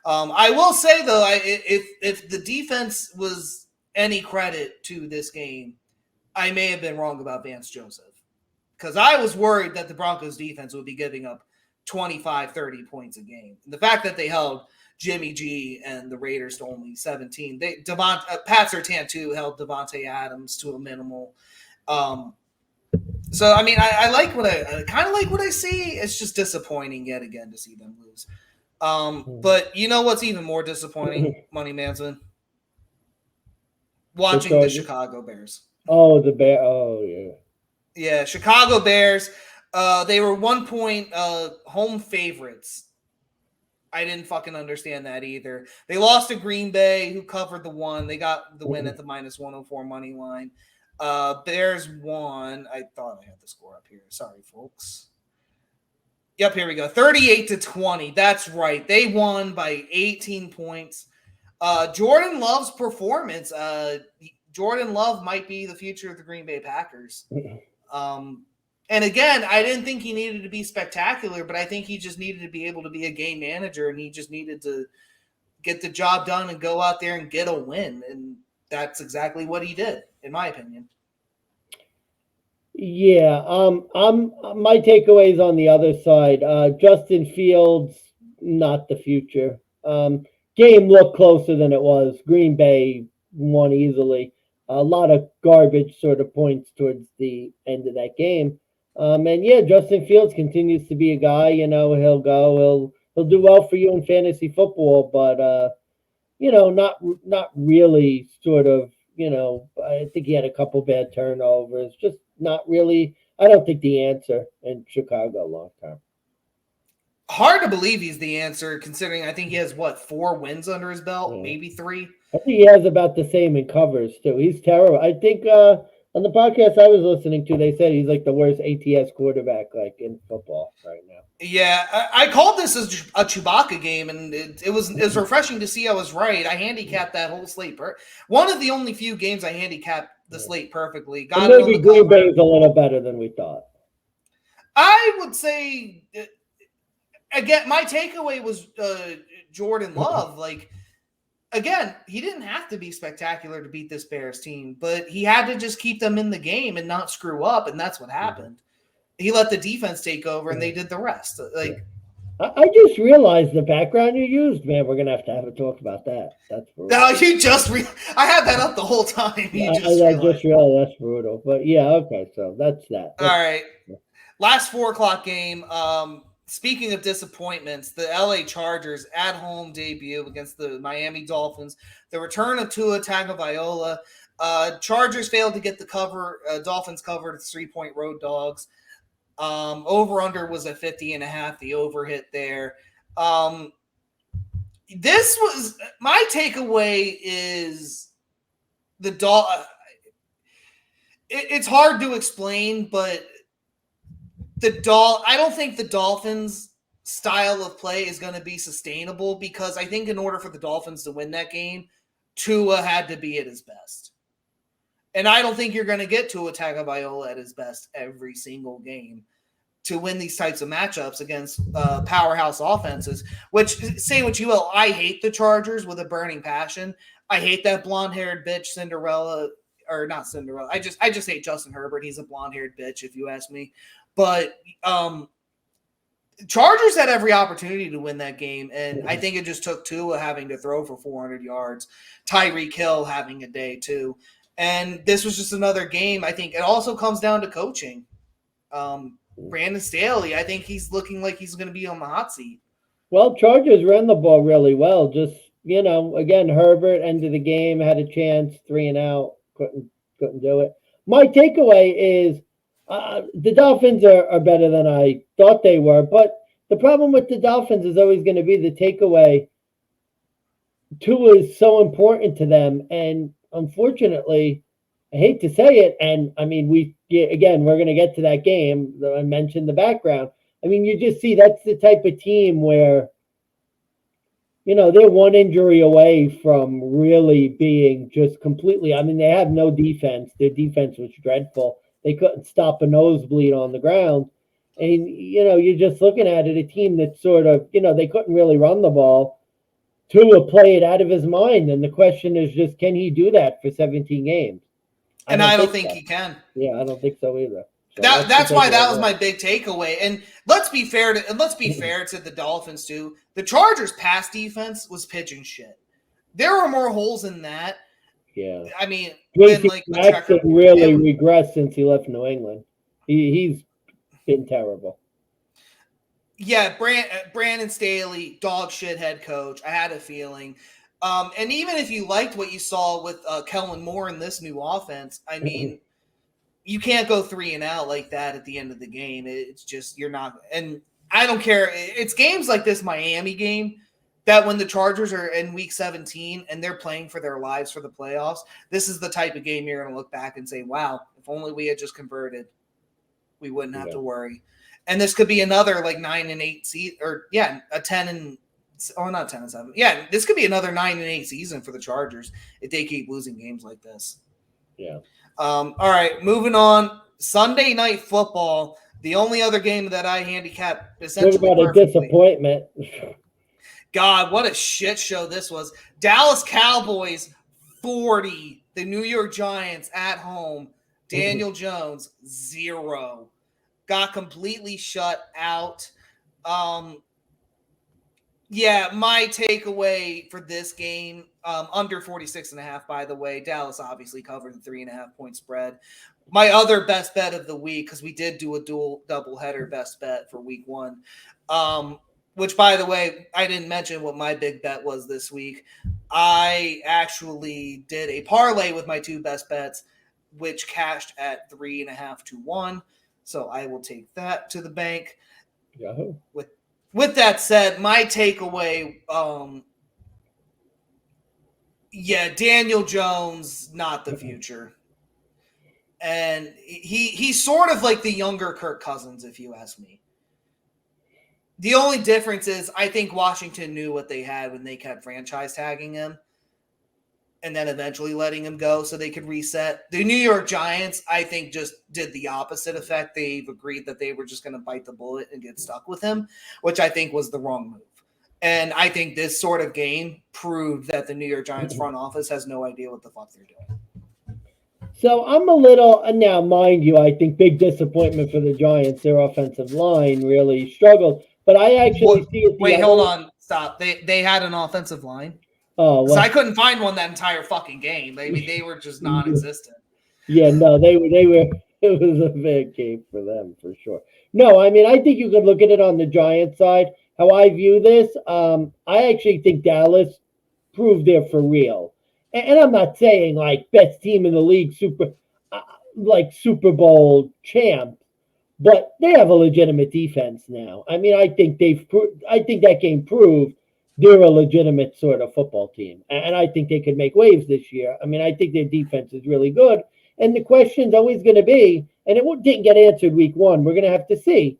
[SPEAKER 1] I will say, though, if the defense was any credit to this game, I may have been wrong about Vance Joseph, because I was worried that the Broncos defense would be giving up 25, 30 points a game. And the fact that they held Jimmy G and the Raiders to only 17. Pat Surtain, too, held Devontae Adams to a minimal. So, I mean, I like I kind of like what I see. It's just disappointing yet again to see them lose. But you know what's even more disappointing, Money Mansmann? Watching the Chicago Bears.
[SPEAKER 2] Oh, the Bear. Oh, yeah.
[SPEAKER 1] Yeah, Chicago Bears. They were 1 point home favorites. I didn't fucking understand that either. They lost to Green Bay, who covered the one. They got the win at the minus 104 money line. Bears won. I thought I had the score up here. Sorry, folks. Yep, here we go. 38-20. That's right. They won by 18 points. Jordan Love's performance. Jordan Love might be the future of the Green Bay Packers. And again, I didn't think he needed to be spectacular, but I think he just needed to be able to be a game manager, and he just needed to get the job done and go out there and get a win. And that's exactly what he did, in my opinion.
[SPEAKER 2] Yeah, my takeaways on the other side. Justin Fields, not the future. Game looked closer than it was. Green Bay won easily. A lot of garbage sort of points towards the end of that game. And yeah, Justin Fields continues to be a guy. He'll do well for you in fantasy football, but not really sort of. I think he had a couple bad turnovers. Just not really. I don't think the answer in Chicago long term.
[SPEAKER 1] Hard to believe he's the answer, considering I think he has 4 wins under his belt, maybe 3.
[SPEAKER 2] I think he has about the same in covers too. He's terrible. I think on the podcast I was listening to, they said he's like the worst ATS quarterback like in football right now.
[SPEAKER 1] Yeah, I called this as a Chewbacca game, and it was refreshing to see I was right. I handicapped that whole slate. One of the only few games I handicapped the slate perfectly.
[SPEAKER 2] Got it maybe Green Bay is a little better than we thought.
[SPEAKER 1] I would say, again, my takeaway was Jordan Love. Again, he didn't have to be spectacular to beat this Bears team, but he had to just keep them in the game and not screw up, and that's what happened. He let the defense take over, and they did the rest.
[SPEAKER 2] I just realized the background you used, man. We're gonna have to talk about that. That's brutal.
[SPEAKER 1] No, you just I had that up the whole time.
[SPEAKER 2] I just realized that's brutal. But yeah, okay. So that's that.
[SPEAKER 1] All right. Last 4:00 game. Speaking of disappointments, the LA Chargers at home debut against the Miami Dolphins. The return of Tua Tagovailoa. Chargers failed to get the cover. Dolphins covered 3-point road dogs. Over-under was at 50.5. The over hit there. This was my takeaway is it's hard to explain, but I don't think the Dolphins' style of play is going to be sustainable, because I think in order for the Dolphins to win that game, Tua had to be at his best. And I don't think you're going to get Tua Tagovailoa at his best every single game to win these types of matchups against powerhouse offenses, which, say what you will, I hate the Chargers with a burning passion. I hate that blonde-haired bitch Cinderella, or not Cinderella. I just hate Justin Herbert. He's a blonde-haired bitch, if you ask me. But Chargers had every opportunity to win that game, and I think it just took Tua having to throw for 400 yards, Tyreek Hill having a day too, and this was just another game. I think it also comes down to coaching. Brandon Staley, I think he's looking like he's going to be on the hot seat.
[SPEAKER 2] Well, Chargers ran the ball really well. Just again, Herbert ended the game, had a chance, 3 and out, couldn't do it. My takeaway is the Dolphins are better than I thought they were, but the problem with the Dolphins is always going to be the takeaway. Tua is so important to them, and unfortunately, I hate to say it, and I mean we're going to get to that game. I mentioned the background. I mean, you just see that's the type of team where they're one injury away from really being just completely. I mean, they have no defense. Their defense was dreadful. They couldn't stop a nosebleed on the ground. And, you're just looking at it, a team that sort of, they couldn't really run the ball. Tua played out of his mind. And the question is just, can he do that for 17 games?
[SPEAKER 1] And I don't think he can.
[SPEAKER 2] Yeah, I don't think so either. So
[SPEAKER 1] that's why that was my big takeaway. And let's be fair to the Dolphins too. The Chargers' pass defense was pitching shit. There were more holes in that.
[SPEAKER 2] Yeah,
[SPEAKER 1] I mean,
[SPEAKER 2] Jackson really regressed since he left New England. He's been terrible.
[SPEAKER 1] Yeah, Brandon Staley, dog shit head coach. I had a feeling. And even if you liked what you saw with Kellen Moore in this new offense, I mean. You can't go 3-and-out like that at the end of the game. It's just you're not. And I don't care. It's games like this Miami game that when the Chargers are in Week 17 and they're playing for their lives for the playoffs, this is the type of game you're going to look back and say, "Wow, if only we had just converted, we wouldn't have to worry." And this could be another like 9-8 season, or a 10 not 10-7. Yeah, this could be another 9-8 season for the Chargers if they keep losing games like this.
[SPEAKER 2] Yeah.
[SPEAKER 1] All right, moving on. Sunday Night Football, the only other game that I handicapped essentially
[SPEAKER 2] What about a disappointment.
[SPEAKER 1] God, what a shit show this was. Dallas Cowboys 40, the New York Giants at home. Daniel Jones 0. Got completely shut out. Yeah, my takeaway for this game, under 46.5, by the way. Dallas obviously covered the 3.5 point spread. My other best bet of the week, because we did do a double header best bet for week 1, which, by the way, I didn't mention what my big bet was this week. I actually did a parlay with my 2 best bets, which cashed at 3.5 to 1. So I will take that to the bank.
[SPEAKER 2] Yahoo.
[SPEAKER 1] With that said, my takeaway, Daniel Jones, not the future. And he's sort of like the younger Kirk Cousins, if you ask me. The only difference is I think Washington knew what they had when they kept franchise tagging him and then eventually letting him go so they could reset. The New York Giants, I think, just did the opposite effect. They've agreed that they were just going to bite the bullet and get stuck with him, which I think was the wrong move. And I think this sort of game proved that the New York Giants front office has no idea what the fuck they're doing.
[SPEAKER 2] So I'm a little, now mind you, I think big disappointment for the Giants. Their offensive line really struggled. But I actually see it.
[SPEAKER 1] Wait, hold on. Stop. They had an offensive line?
[SPEAKER 2] Oh, well.
[SPEAKER 1] So I couldn't find one that entire fucking game. I mean, they were just non-existent.
[SPEAKER 2] Yeah, no, they were. It was a big game for them for sure. No, I mean, I think you could look at it on the Giants side. How I view this, I actually think Dallas proved they're for real. And I'm not saying like best team in the league, Super Bowl champ, but they have a legitimate defense now. I mean, I think that game proved they're a legitimate sort of football team. And I think they could make waves this year. I mean, I think their defense is really good. And the question's always going to be, and it didn't get answered week 1, we're going to have to see,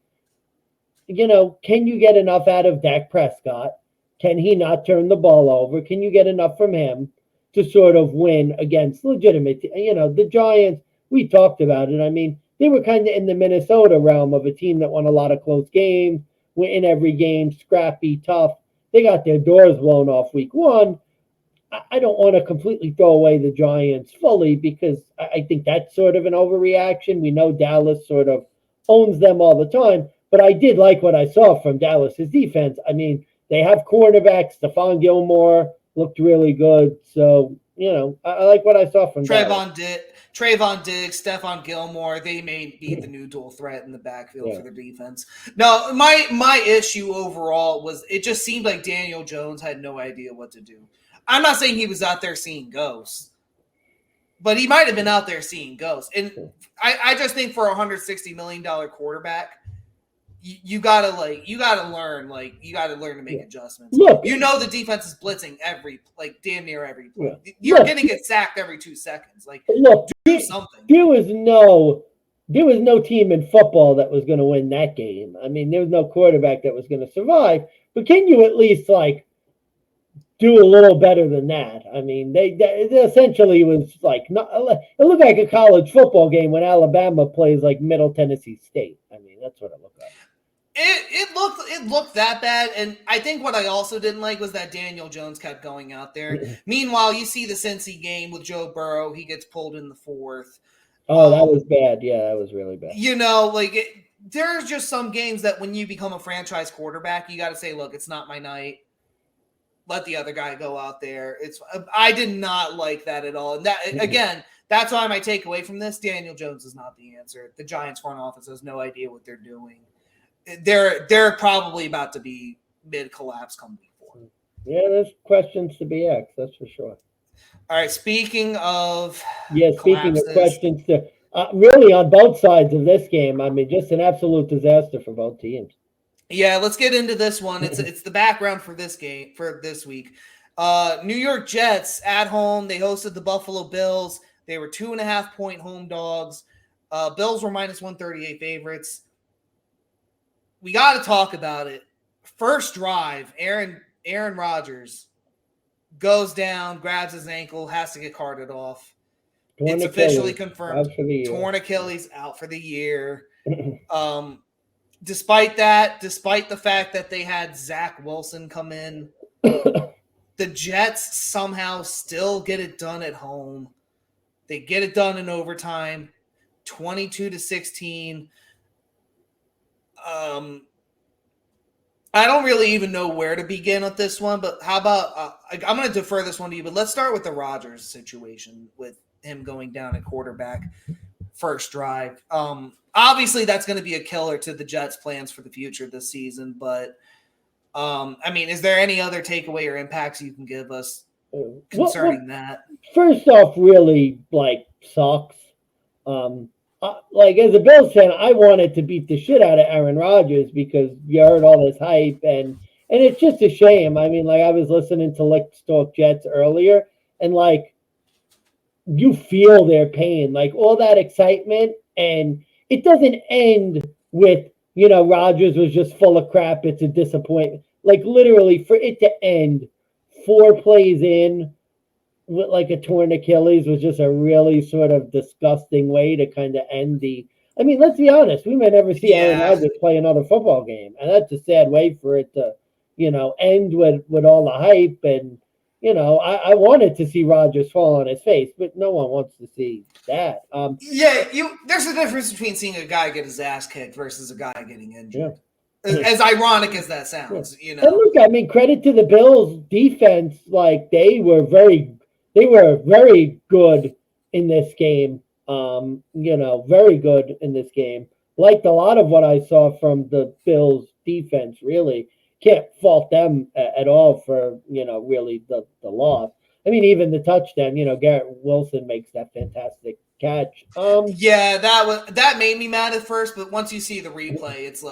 [SPEAKER 2] can you get enough out of Dak Prescott? Can he not turn the ball over? Can you get enough from him to sort of win against legitimate, the Giants, we talked about it. I mean, they were kind of in the Minnesota realm of a team that won a lot of close games, went in every game, scrappy, tough. They got their doors blown off week 1. I don't want to completely throw away the Giants fully because I think that's sort of an overreaction. We know Dallas sort of owns them all the time. But I did like what I saw from Dallas's defense. I mean, they have cornerbacks. Stephon Gilmore looked really good. So, I like what I saw from Dallas.
[SPEAKER 1] Trayvon Diggs, Stephon Gilmore, they may be the new dual threat in the backfield
[SPEAKER 2] Yeah.
[SPEAKER 1] for their defense. No, my issue overall was it just seemed like Daniel Jones had no idea what to do. I'm not saying he was out there seeing ghosts, but he might have been out there seeing ghosts. And I just think for a $160 million quarterback, you gotta learn to make adjustments.
[SPEAKER 2] Look,
[SPEAKER 1] The defense is blitzing damn near every play.
[SPEAKER 2] Yeah.
[SPEAKER 1] You're
[SPEAKER 2] Look,
[SPEAKER 1] gonna get sacked every 2 seconds.
[SPEAKER 2] look,
[SPEAKER 1] do something.
[SPEAKER 2] There was no team in football that was going to win that game. I mean, there was no quarterback that was going to survive. But can you at least do a little better than that? I mean, they essentially was it looked like a college football game when Alabama plays Middle Tennessee State. I mean, that's what it looked like.
[SPEAKER 1] It looked that bad, and I think what I also didn't like was that Daniel Jones kept going out there. Meanwhile, you see the Cincy game with Joe Burrow; he gets pulled in the fourth.
[SPEAKER 2] Oh, that was bad. Yeah, that was really bad.
[SPEAKER 1] There's just some games that when you become a franchise quarterback, you got to say, "Look, it's not my night. Let the other guy go out there." I did not like that at all, and that again, that's why my takeaway from this: Daniel Jones is not the answer. The Giants front office has no idea what they're doing. They're probably about to be mid-collapse come week 4.
[SPEAKER 2] Yeah, there's questions to be asked, that's for sure.
[SPEAKER 1] All right, speaking of
[SPEAKER 2] questions to really on both sides of this game, I mean, just an absolute disaster for both teams.
[SPEAKER 1] Yeah, let's get into this one. It's the background for this game for this week. New York Jets at home. They hosted the Buffalo Bills. They were 2.5-point home dogs. Bills were minus 138 favorites. We got to talk about it. First drive, Aaron Rodgers goes down, grabs his ankle, has to get carted off. It's officially confirmed. Torn Achilles, out for the year. Despite the fact that they had Zach Wilson come in, the Jets somehow still get it done at home. They get it done in overtime, 22-16. I don't really even know where to begin with this one, but how about I'm going to defer this one to you, but let's start with the Rodgers situation with him going down at quarterback first drive. Obviously, that's going to be a killer to the Jets' plans for the future this season, but I mean, is there any other takeaway or impacts you can give us concerning that?
[SPEAKER 2] First off, really sucks. As a Bills fan, I wanted to beat the shit out of Aaron Rodgers because you heard all this hype and it's just a shame. I mean, I was listening to Let's Talk Jets earlier, and you feel their pain, all that excitement, and it doesn't end with Rodgers was just full of crap. It's a disappointment. Literally, for it to end 4 plays in with a torn Achilles was just a really sort of disgusting way to kind of end the. I mean, let's be honest. We may never see Aaron Rodgers play another football game, and that's a sad way for it to, end with all the hype. And I wanted to see Rodgers fall on his face, but no one wants to see that.
[SPEAKER 1] There's a difference between seeing a guy get his ass kicked versus a guy getting injured. Yeah. As ironic as that sounds,
[SPEAKER 2] And look, I mean, credit to the Bills defense. They were very good in this game. Very good in this game. Liked a lot of what I saw from the Bills defense. Really can't fault them at all for really the loss. I mean, even the touchdown. Garrett Wilson makes that fantastic catch.
[SPEAKER 1] That made me mad at first, but once you see the replay, it's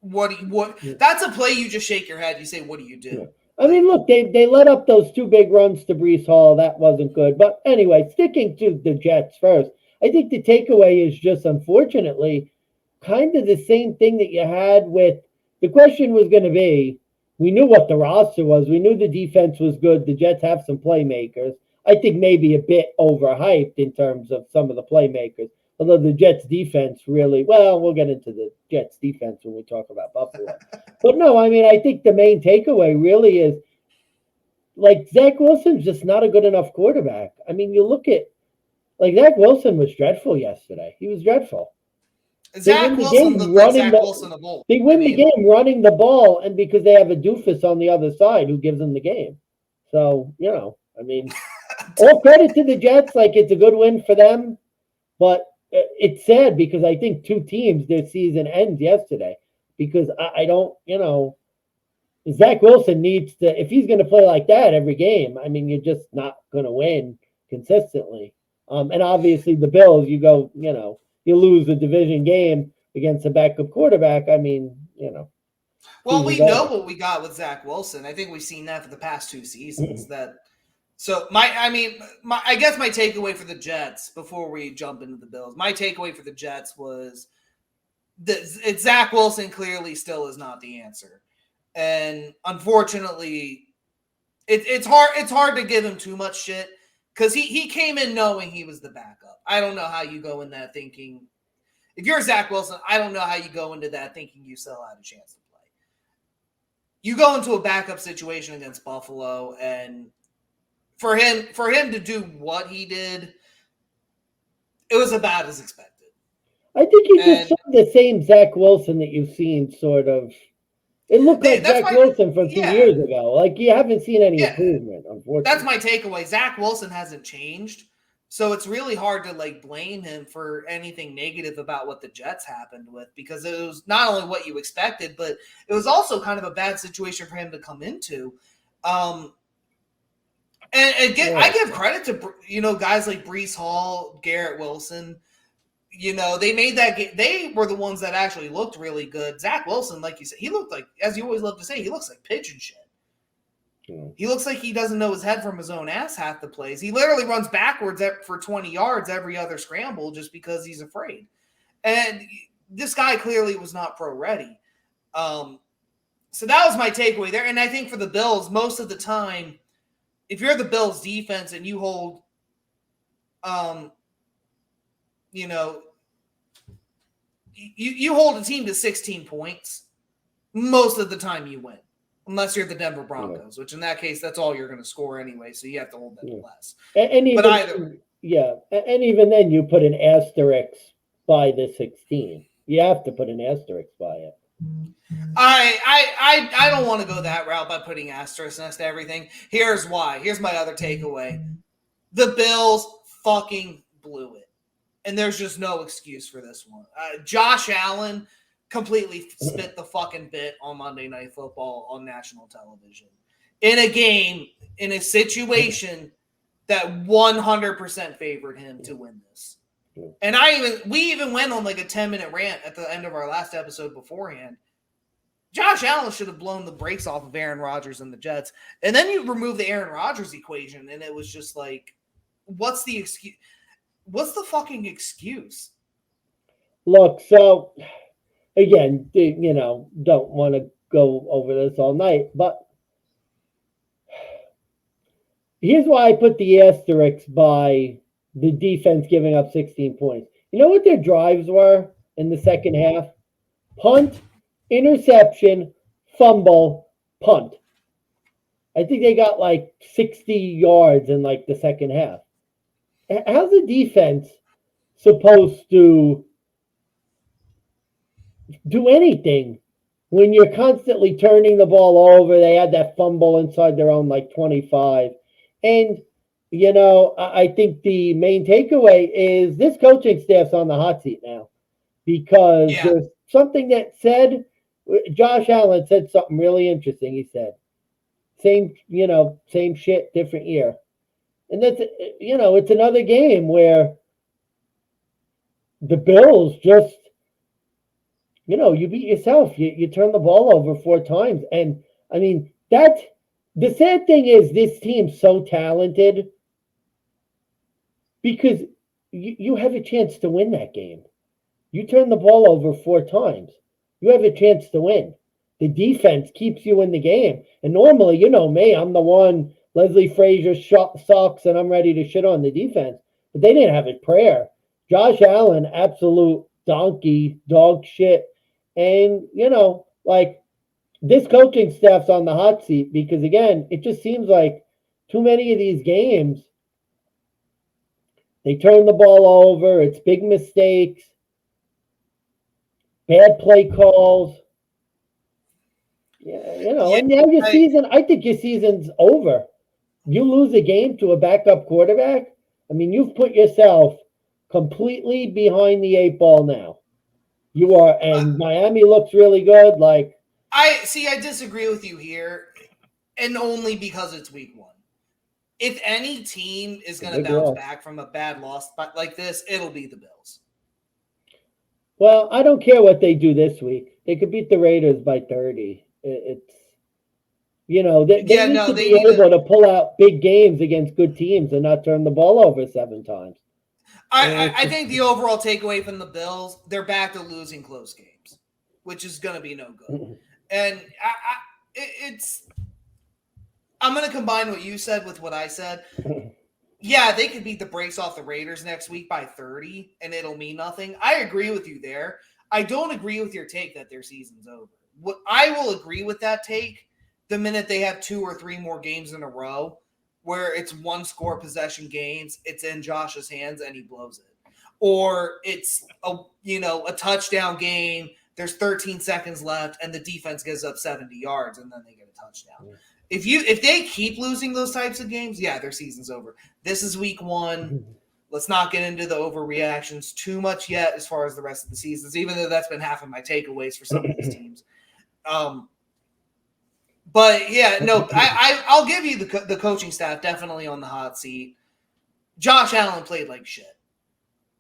[SPEAKER 1] what? That's a play you just shake your head. You say, what do you do?
[SPEAKER 2] Yeah. I mean, look, they let up those 2 big runs to Breece Hall. That wasn't good. But anyway, sticking to the Jets first, I think the takeaway is just, unfortunately, kind of the same thing that you had with the question was going to be, we knew what the roster was. We knew the defense was good. The Jets have some playmakers. I think maybe a bit overhyped in terms of some of the playmakers. Although the Jets defense really, we'll get into the Jets defense when we talk about Buffalo. But no, I mean, I think the main takeaway really is Zach Wilson's just not a good enough quarterback. I mean, you look at Zach Wilson was dreadful yesterday. He was dreadful. They
[SPEAKER 1] Zach
[SPEAKER 2] win the
[SPEAKER 1] Wilson
[SPEAKER 2] game
[SPEAKER 1] looked like
[SPEAKER 2] running
[SPEAKER 1] Zach Wilson of old.
[SPEAKER 2] They win the game running the ball, and because they have a doofus on the other side who gives them the game. So, I mean, all credit to the Jets. Like, it's a good win for them, but it's sad because I think two teams, their season ends yesterday because I don't, Zach Wilson needs to, if he's going to play like that every game, I mean, you're just not going to win consistently. And obviously the Bills, you lose a division game against a backup quarterback. I mean,
[SPEAKER 1] Well, we know what we got with Zach Wilson. I think we've seen that for the past two seasons. I guess my takeaway for the Jets before we jump into the Bills, my takeaway for the Jets was that Zach Wilson clearly still is not the answer. And unfortunately, it's hard to give him too much shit because he came in knowing he was the backup. I don't know how you go in that thinking. If you're Zach Wilson, I don't know how you go into that thinking you still have a chance to play. You go into a backup situation against Buffalo, and for him to do what he did, it was about as expected.
[SPEAKER 2] I think you just saw the same Zach Wilson that you've seen sort of. It looked like Zach Wilson from 2 years ago. Like, you haven't seen any improvement, unfortunately.
[SPEAKER 1] That's my takeaway. Zach Wilson hasn't changed. So it's really hard to blame him for anything negative about what the Jets happened with, because it was not only what you expected, but it was also kind of a bad situation for him to come into. And again, I give credit to guys like Breece Hall, Garrett Wilson. They made that game. They were the ones that actually looked really good. Zach Wilson, like you said, he looked like, as you always love to say, he looks like pigeon shit. He looks like he doesn't know his head from his own ass half the plays. He literally runs backwards for 20 yards every other scramble just because he's afraid. And this guy clearly was not pro ready. So that was my takeaway there. And I think for the Bills, most of the time, if you're the Bills defense and you hold, you hold a team to 16 points, most of the time you win. Unless you're the Denver Broncos, which in that case, that's all you're going to score anyway, so you have to hold them less.
[SPEAKER 2] And even then, you put an asterisk by the 16. You have to put an asterisk by it.
[SPEAKER 1] I don't want to go that route by putting asterisks next to everything. Here's why. Here's my other takeaway. The Bills fucking blew it. And there's just no excuse for this one. Josh Allen completely spit the fucking bit on Monday Night Football on national television. In a game, in a situation that 100% favored him to win this. And we even went on like a 10-minute rant at the end of our last episode beforehand. Josh Allen should have blown the brakes off of Aaron Rodgers and the Jets. And then you remove the Aaron Rodgers equation, and it was just like, what's the excuse? What's the fucking excuse?
[SPEAKER 2] Look, so again, don't want to go over this all night, but here's why I put the asterisks by the defense giving up 16 points. You know what their drives were in the second half? Punt, interception, fumble, punt. I think they got like 60 yards in like the second half. How's the defense supposed to do anything when you're constantly turning the ball over? They had that fumble inside their own like 25. And, I think the main takeaway is this coaching staff's on the hot seat now, because there's something that said, Josh Allen said something really interesting. He said, same shit, different year. And that's, it's another game where the Bills just, you beat yourself. You turn the ball over 4 times. And, I mean, the sad thing is this team's so talented because you have a chance to win that game. You turn the ball over 4 times. You have a chance to win. The defense keeps you in the game. And normally, me, I'm the one, Leslie Frazier sucks, and I'm ready to shit on the defense. But they didn't have a prayer. Josh Allen, absolute donkey, dog shit. And, this coaching staff's on the hot seat because, again, it just seems like too many of these games, they turn the ball over. It's big mistakes. bad play calls. Yeah,
[SPEAKER 1] Yeah,
[SPEAKER 2] and now I think your season's over. You lose a game to a backup quarterback. I mean, you've put yourself completely behind the eight ball now. You are, and Miami looks really good. Like,
[SPEAKER 1] I see. I disagree with you here, and only because it's week one. If any team is going to
[SPEAKER 2] big
[SPEAKER 1] bounce
[SPEAKER 2] loss.
[SPEAKER 1] back from a bad loss like this, it'll be the Bills.
[SPEAKER 2] Well, I don't care what they do this week. They could beat the Raiders by 30. It's they
[SPEAKER 1] Yeah,
[SPEAKER 2] need
[SPEAKER 1] no,
[SPEAKER 2] to
[SPEAKER 1] they
[SPEAKER 2] be
[SPEAKER 1] need to.
[SPEAKER 2] able to pull out big games against good teams and not turn the ball over 7 times.
[SPEAKER 1] I think the overall takeaway from the Bills, they're back to losing close games, which is going to be no good. And it's. I'm going to combine what you said with what I said. Yeah, they could beat the brakes off the Raiders next week by 30, and it'll mean nothing. I agree with you there. I don't agree with your take that their season's over. What I will agree with that take the minute they have 2 or 3 more games in a row where it's one score possession games, it's in Josh's hands and he blows it. Or it's a touchdown game, there's 13 seconds left and the defense gives up 70 yards and then they get a touchdown. If they keep losing those types of games, yeah, their season's over. This is week one. Let's not get into the overreactions too much yet as far as the rest of the seasons, even though that's been half of my takeaways for some of these teams. But yeah, no, I'll give you the coaching staff definitely on the hot seat. Josh Allen played like shit.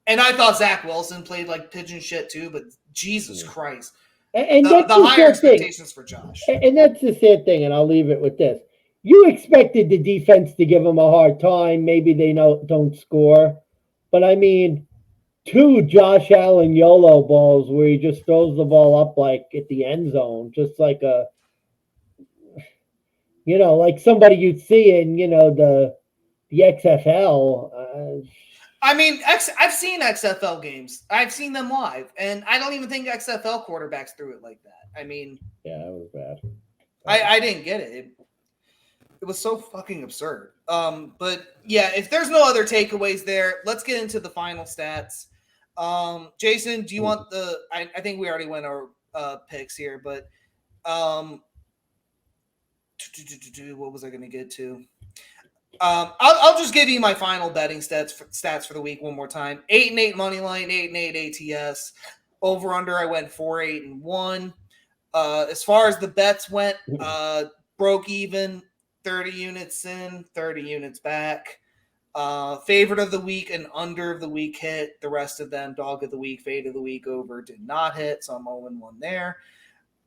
[SPEAKER 1] And I thought Zach Wilson played like pigeon shit too, but Jesus Christ.
[SPEAKER 2] And
[SPEAKER 1] The
[SPEAKER 2] that's the
[SPEAKER 1] higher
[SPEAKER 2] sad thing.
[SPEAKER 1] expectations for Josh.
[SPEAKER 2] And that's the sad thing, and I'll leave it with this. You expected the defense to give them a hard time. Maybe they don't score. But I mean, 2 Josh Allen YOLO balls where he just throws the ball up like at the end zone, just like like somebody you'd see in, the XFL.
[SPEAKER 1] I mean, I've seen XFL games. I've seen them live, and I don't even think XFL quarterbacks threw it like that. I mean,
[SPEAKER 2] yeah, that was bad.
[SPEAKER 1] I didn't get it. It was so fucking absurd. But yeah, if there's no other takeaways there, let's get into the final stats. Jason, do you want the? I think we already went our picks here, but what was I going to get to? I'll just give you my final betting stats for the week one more time. 8-8 money line, 8-8 ATS. Over under, I went 4-8-1. As far as the bets went, broke even, 30 units in, 30 units back. Favorite of the week and under of the week hit. The rest of them, dog of the week, fade of the week, over did not hit. So I'm 0-1 there.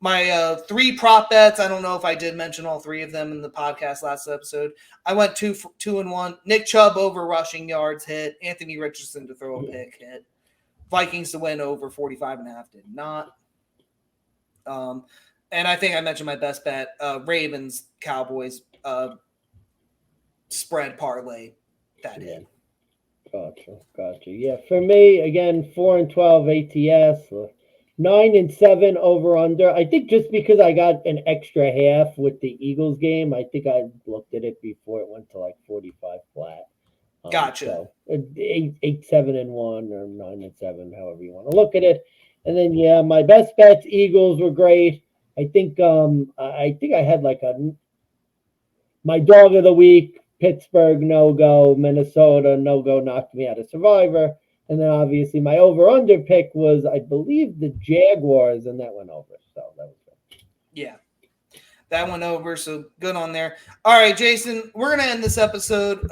[SPEAKER 1] My 3 prop bets, I don't know if I did mention all 3 of them in the podcast last episode. I went 2-1. Nick Chubb over rushing yards hit. Anthony Richardson to throw a pick hit. Vikings to win over 45.5 did not. And I think I mentioned my best bet, Ravens, Cowboys spread parlay. That hit.
[SPEAKER 2] Gotcha. Yeah, for me, again, 4-12 ATS. 9-7 over under. I think just because I got an extra half with the Eagles game, I think I looked at it before it went to like 45 flat.
[SPEAKER 1] Gotcha.
[SPEAKER 2] So 8-7-1 or 9-7, however you want to look at it. And then yeah, my best bets, Eagles were great. I think I had like my dog of the week, Pittsburgh no go, Minnesota no go knocked me out of Survivor. And then obviously my over-under pick was, I believe, the Jaguars, and that went over. So that was good.
[SPEAKER 1] Yeah, that went over. So good on there. All right, Jason, we're going to end this episode.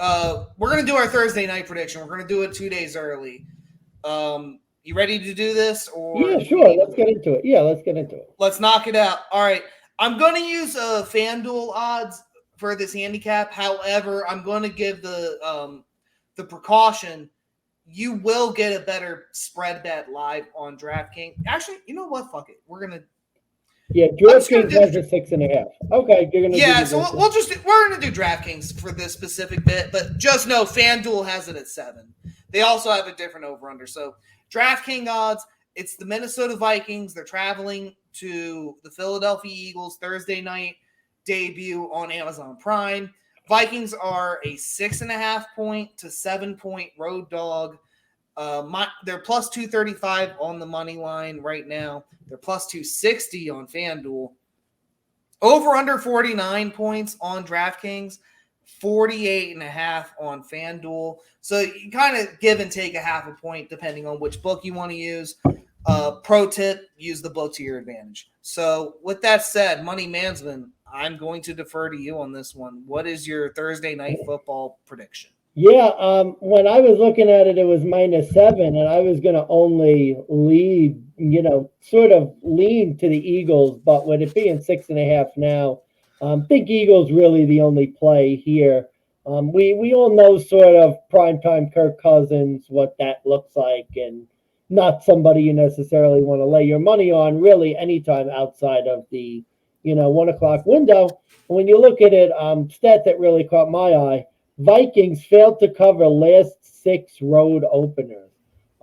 [SPEAKER 1] We're going to do our Thursday night prediction. We're going to do it 2 days early. You ready to do this? Or
[SPEAKER 2] yeah, sure. Let's get into it. Yeah, let's get into it.
[SPEAKER 1] Let's knock it out. All right. I'm going to use FanDuel odds for this handicap. However, I'm going to give the precaution. You will get a better spread bet live on DraftKings. Actually, you know what? Fuck it. We're gonna.
[SPEAKER 2] Yeah, DraftKings has a 6.5. Okay, you're gonna.
[SPEAKER 1] Yeah, so we're gonna do DraftKings for this specific bit, but just know FanDuel has it at 7. They also have a different over under. So DraftKings odds. It's the Minnesota Vikings. They're traveling to the Philadelphia Eagles Thursday night debut on Amazon Prime. Vikings are a 6.5 point to 7 point road dog. They're plus 235 on the money line right now. They're plus 260 on FanDuel. Over under 49 points on DraftKings, 48.5 on FanDuel. So you kind of give and take a half a point depending on which book you want to use. Pro tip, use the book to your advantage. So with that said, Money Mansmann, I'm going to defer to you on this one. What is your Thursday night football prediction?
[SPEAKER 2] Yeah, when I was looking at it, it was -7, and I was going to only lead, sort of lean to the Eagles, but with it being 6.5 now, think Eagles really the only play here. We all know sort of primetime Kirk Cousins, what that looks like, and not somebody you necessarily want to lay your money on really anytime outside of the, 1 o'clock window. When you look at it, stat that really caught my eye, Vikings failed to cover last 6 road openers.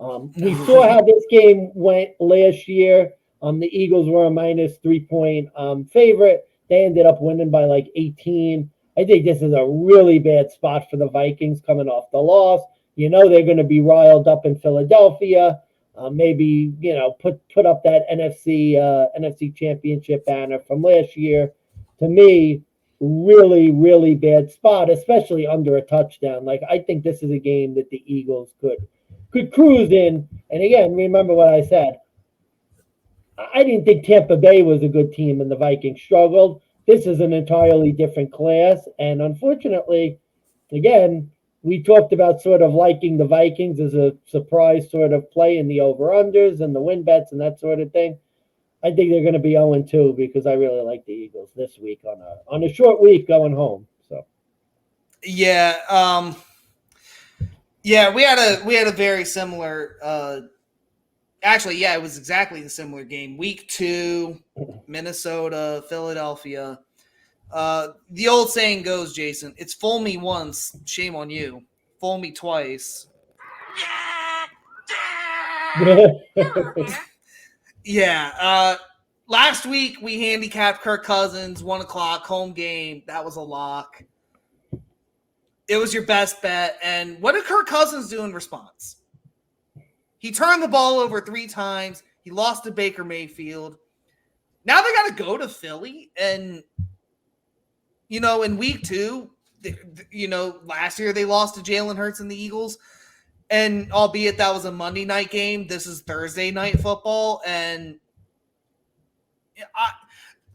[SPEAKER 2] We saw how this game went last year. The Eagles were a -3-point favorite. They ended up winning by like 18. I think this is a really bad spot for the Vikings coming off the loss. They're going to be riled up in Philadelphia. Maybe put up that NFC Championship banner from last year. To me, really, really bad spot, especially under a touchdown. Like, I think this is a game that the Eagles could cruise in. And again, remember what I said. I didn't think Tampa Bay was a good team and the Vikings struggled. This is an entirely different class. And unfortunately, again, we talked about sort of liking the Vikings as a surprise sort of play in the over-unders and the win bets and that sort of thing. I think they're going to be 0-2 because I really like the Eagles this week on a short week going home. So,
[SPEAKER 1] yeah, we had a very similar. Actually, yeah, it was exactly the similar game. Week 2, Minnesota, Philadelphia. The old saying goes, Jason, it's fool me once, shame on you. Fool me twice. Yeah. Last week we handicapped Kirk Cousins, 1 o'clock, home game. That was a lock. It was your best bet. And what did Kirk Cousins do in response? He turned the ball over 3 times. He lost to Baker Mayfield. Now they got to go to Philly. And, in week 2, last year they lost to Jalen Hurts and the Eagles. And albeit that was a Monday night game, this is Thursday night football. And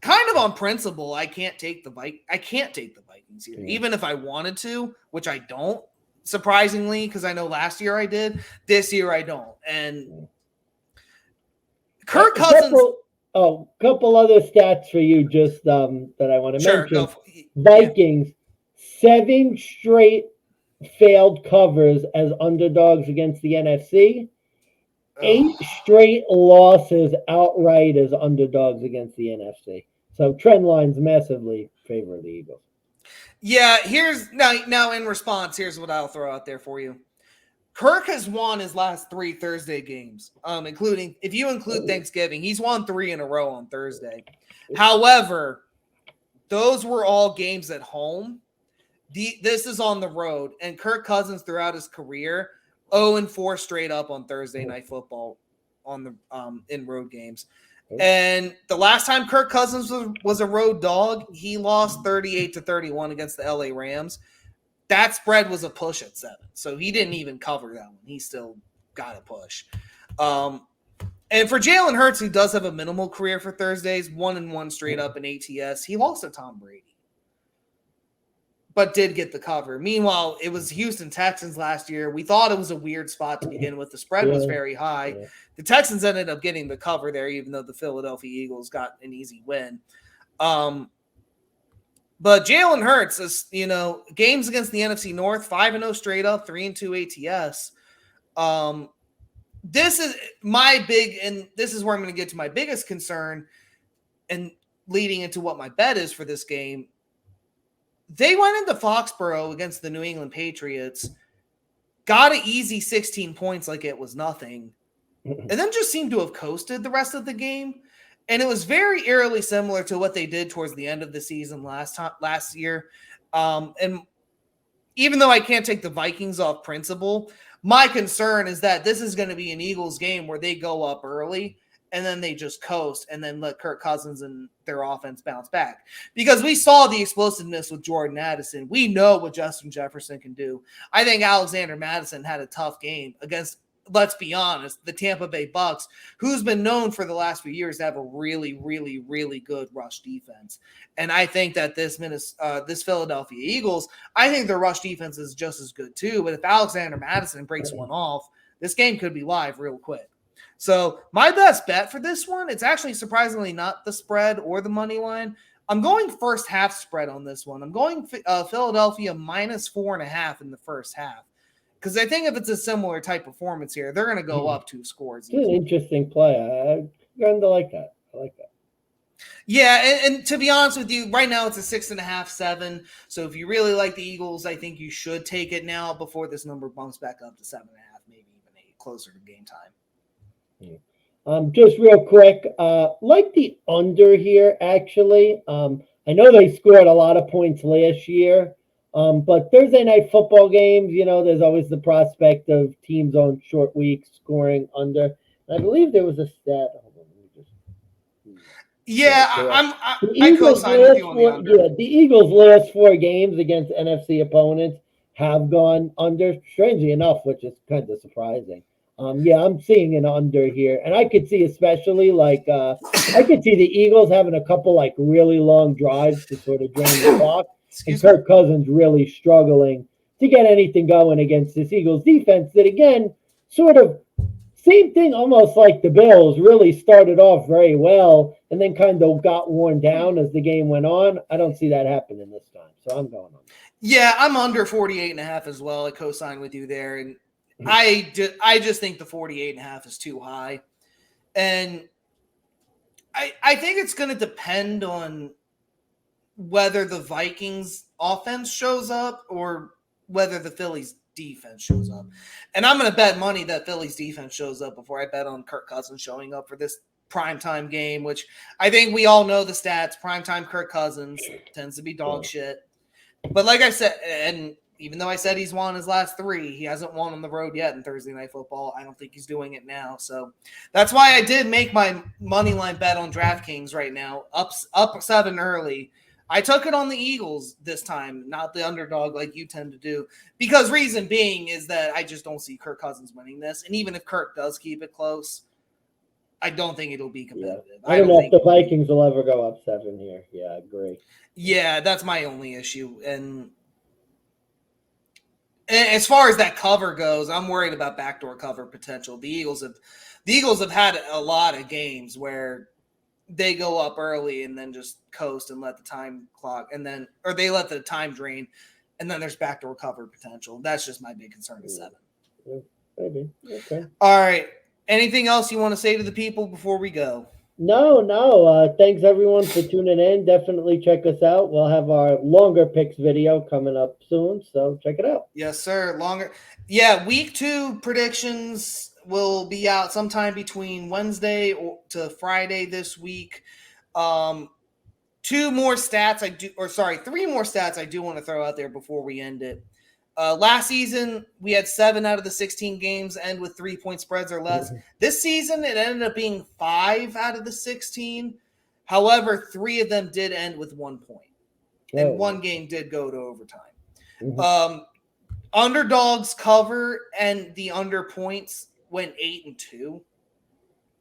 [SPEAKER 1] kind of on principle, I can't take the Vikings here, even if I wanted to, which I don't. Surprisingly, because I know last year I did. This year I don't. And Kirk Cousins.
[SPEAKER 2] Couple other stats for you just that I want to mention. Vikings, 7 straight failed covers as underdogs against the NFC. 8 straight losses outright as underdogs against the NFC. So trend lines massively favor the Eagles.
[SPEAKER 1] Yeah, here's now in response, here's what I'll throw out there for you. Kirk has won his last 3 Thursday games, including, if you include Thanksgiving, he's won 3 in a row on Thursday. However, those were all games at home. This is on the road, and Kirk Cousins throughout his career 0-4 straight up on Thursday night football on the in road games. And the last time Kirk Cousins was a road dog, he lost 38-31 against the LA Rams. That spread was a push at 7. So he didn't even cover that one. He still got a push. And for Jalen Hurts, who does have a minimal career for Thursdays, 1-1 straight up in ATS, he lost to Tom Brady, but did get the cover. Meanwhile, it was Houston Texans last year. We thought it was a weird spot to begin with. The spread was very high. Yeah. The Texans ended up getting the cover there, even though the Philadelphia Eagles got an easy win. But Jalen Hurts is, games against the NFC North, 5-0 straight up, 3-2 ATS. This is this is where I'm going to get to my biggest concern and leading into what my bet is for this game. They went into Foxborough against the New England Patriots, got an easy 16 points like it was nothing, and then just seemed to have coasted the rest of the game. And it was very eerily similar to what they did towards the end of the season last year. And even though I can't take the Vikings off principle, My concern is that this is going to be an Eagles game where they go up early and then they just coast and then let Kirk Cousins and their offense bounce back. Because we saw the explosiveness with Jordan Addison. We know what Justin Jefferson can do. I think Alexander Mattison had a tough game against, let's be honest, the Tampa Bay Bucks, who's been known for the last few years to have a really, really, really good rush defense. And I think that this Philadelphia Eagles, I think their rush defense is just as good too. But if Alexander Mattison breaks one off, this game could be live real quick. So my best bet for this one, it's actually surprisingly not the spread or the money line. I'm going first half spread on this one. I'm going Philadelphia -4.5 in the first half. Because I think if it's a similar type performance here, they're going to go up 2 scores.
[SPEAKER 2] It's an interesting play. I kind of like that. I like that.
[SPEAKER 1] Yeah, and to be honest with you, right now it's a 6.5, 7. So if you really like the Eagles, I think you should take it now before this number bumps back up to 7.5, maybe even 8, closer to game time.
[SPEAKER 2] Just real quick, like the under here, actually. I know they scored a lot of points last year, but Thursday night football games, there's always the prospect of teams on short weeks scoring under. I believe there was a stat.
[SPEAKER 1] Yeah, I co-sign with you on the under.
[SPEAKER 2] Yeah, the Eagles' last 4 games against NFC opponents have gone under, strangely enough, which is kind of surprising. I'm seeing an under here, and I could see especially I could see the Eagles having a couple really long drives to sort of drain the clock, and Kirk Cousins really struggling to get anything going against this Eagles defense that, again, sort of same thing almost like the Bills, really started off very well and then kind of got worn down as the game went on. I don't see that happening this time, so I'm going on.
[SPEAKER 1] Yeah, I'm under 48.5 as well. I co-sign with you there, and I just think the 48.5 is too high. And I think it's going to depend on whether the Vikings offense shows up or whether the Phillies defense shows up. And I'm going to bet money that Phillies defense shows up before I bet on Kirk Cousins showing up for this primetime game, which I think we all know the stats. Primetime Kirk Cousins tends to be dog shit. But like I said, and even though I said he's won his last 3, he hasn't won on the road yet in Thursday Night Football. I don't think he's doing it now. So that's why I did make my money line bet on DraftKings right now, up 7 early. I took it on the Eagles this time, not the underdog like you tend to do. Because reason being is that I just don't see Kirk Cousins winning this. And even if Kirk does keep it close, I don't think it'll be competitive.
[SPEAKER 2] Yeah. I don't know if the Vikings will ever go up 7 here. Yeah, I agree.
[SPEAKER 1] Yeah, that's my only issue. And as far as that cover goes, I'm worried about backdoor cover potential. The Eagles have had a lot of games where they go up early and then just coast and let the time clock or they let the time drain, and then there's backdoor cover potential. That's just my big concern at 7.
[SPEAKER 2] Yeah, maybe. Okay.
[SPEAKER 1] All right. Anything else you want to say to the people before we go?
[SPEAKER 2] No. Thanks everyone for tuning in. Definitely check us out. We'll have our longer picks video coming up soon, so check it out.
[SPEAKER 1] Yes, sir. Longer. Yeah, week 2 predictions will be out sometime between Wednesday to Friday this week. 3 more stats I do want to throw out there before we end it. Last season, we had 7 out of the 16 games end with 3-point spreads or less. Mm-hmm. This season, it ended up being 5 out of the 16. However, 3 of them did end with 1 point. And 1 game did go to overtime. Mm-hmm. Underdogs cover and the under points went 8-2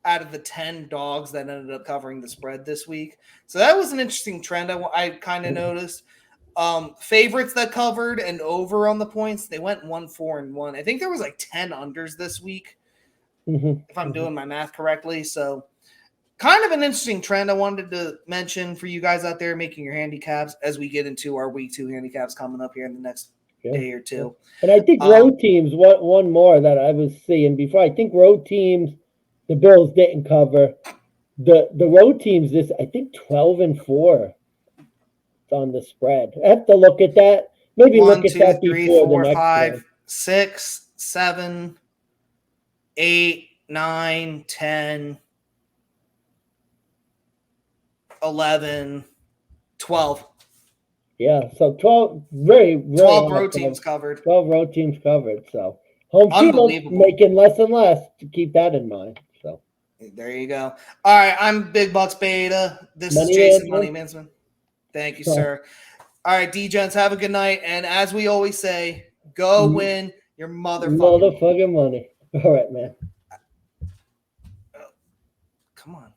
[SPEAKER 1] out of the 10 dogs that ended up covering the spread this week. So that was an interesting trend I kind of noticed. Favorites that covered and over on the points, they went 1-4-1. I think there was 10 unders this week, if I'm doing my math correctly. So kind of an interesting trend I wanted to mention for you guys out there making your handicaps as we get into our week 2 handicaps coming up here in the next day or 2.
[SPEAKER 2] And I think road teams, one more that I was seeing before, I think road teams, the Bills didn't cover. The road teams, I think 12-4 on the spread. I have to look at that. Maybe
[SPEAKER 1] 1,
[SPEAKER 2] look at
[SPEAKER 1] 2,
[SPEAKER 2] that
[SPEAKER 1] 3,
[SPEAKER 2] before
[SPEAKER 1] 4,
[SPEAKER 2] the next
[SPEAKER 1] 5,
[SPEAKER 2] one.
[SPEAKER 1] 6, 7, 8, 9, 10, 11, 12.
[SPEAKER 2] Yeah, so 12 very
[SPEAKER 1] 12 road teams covered.
[SPEAKER 2] 12 road teams covered. So Home field
[SPEAKER 1] Unbelievable.
[SPEAKER 2] making less and less. To keep that in mind. So
[SPEAKER 1] There you go. All right, I'm Big Bucks Beta. This is
[SPEAKER 2] Money
[SPEAKER 1] Jason Money
[SPEAKER 2] Mansmann.
[SPEAKER 1] Mansmann. Thank you, sir. All right, D-Gents, have a good night. And as we always say, go win your motherfucking money.
[SPEAKER 2] Motherfucking money. All right, man.
[SPEAKER 1] Come on.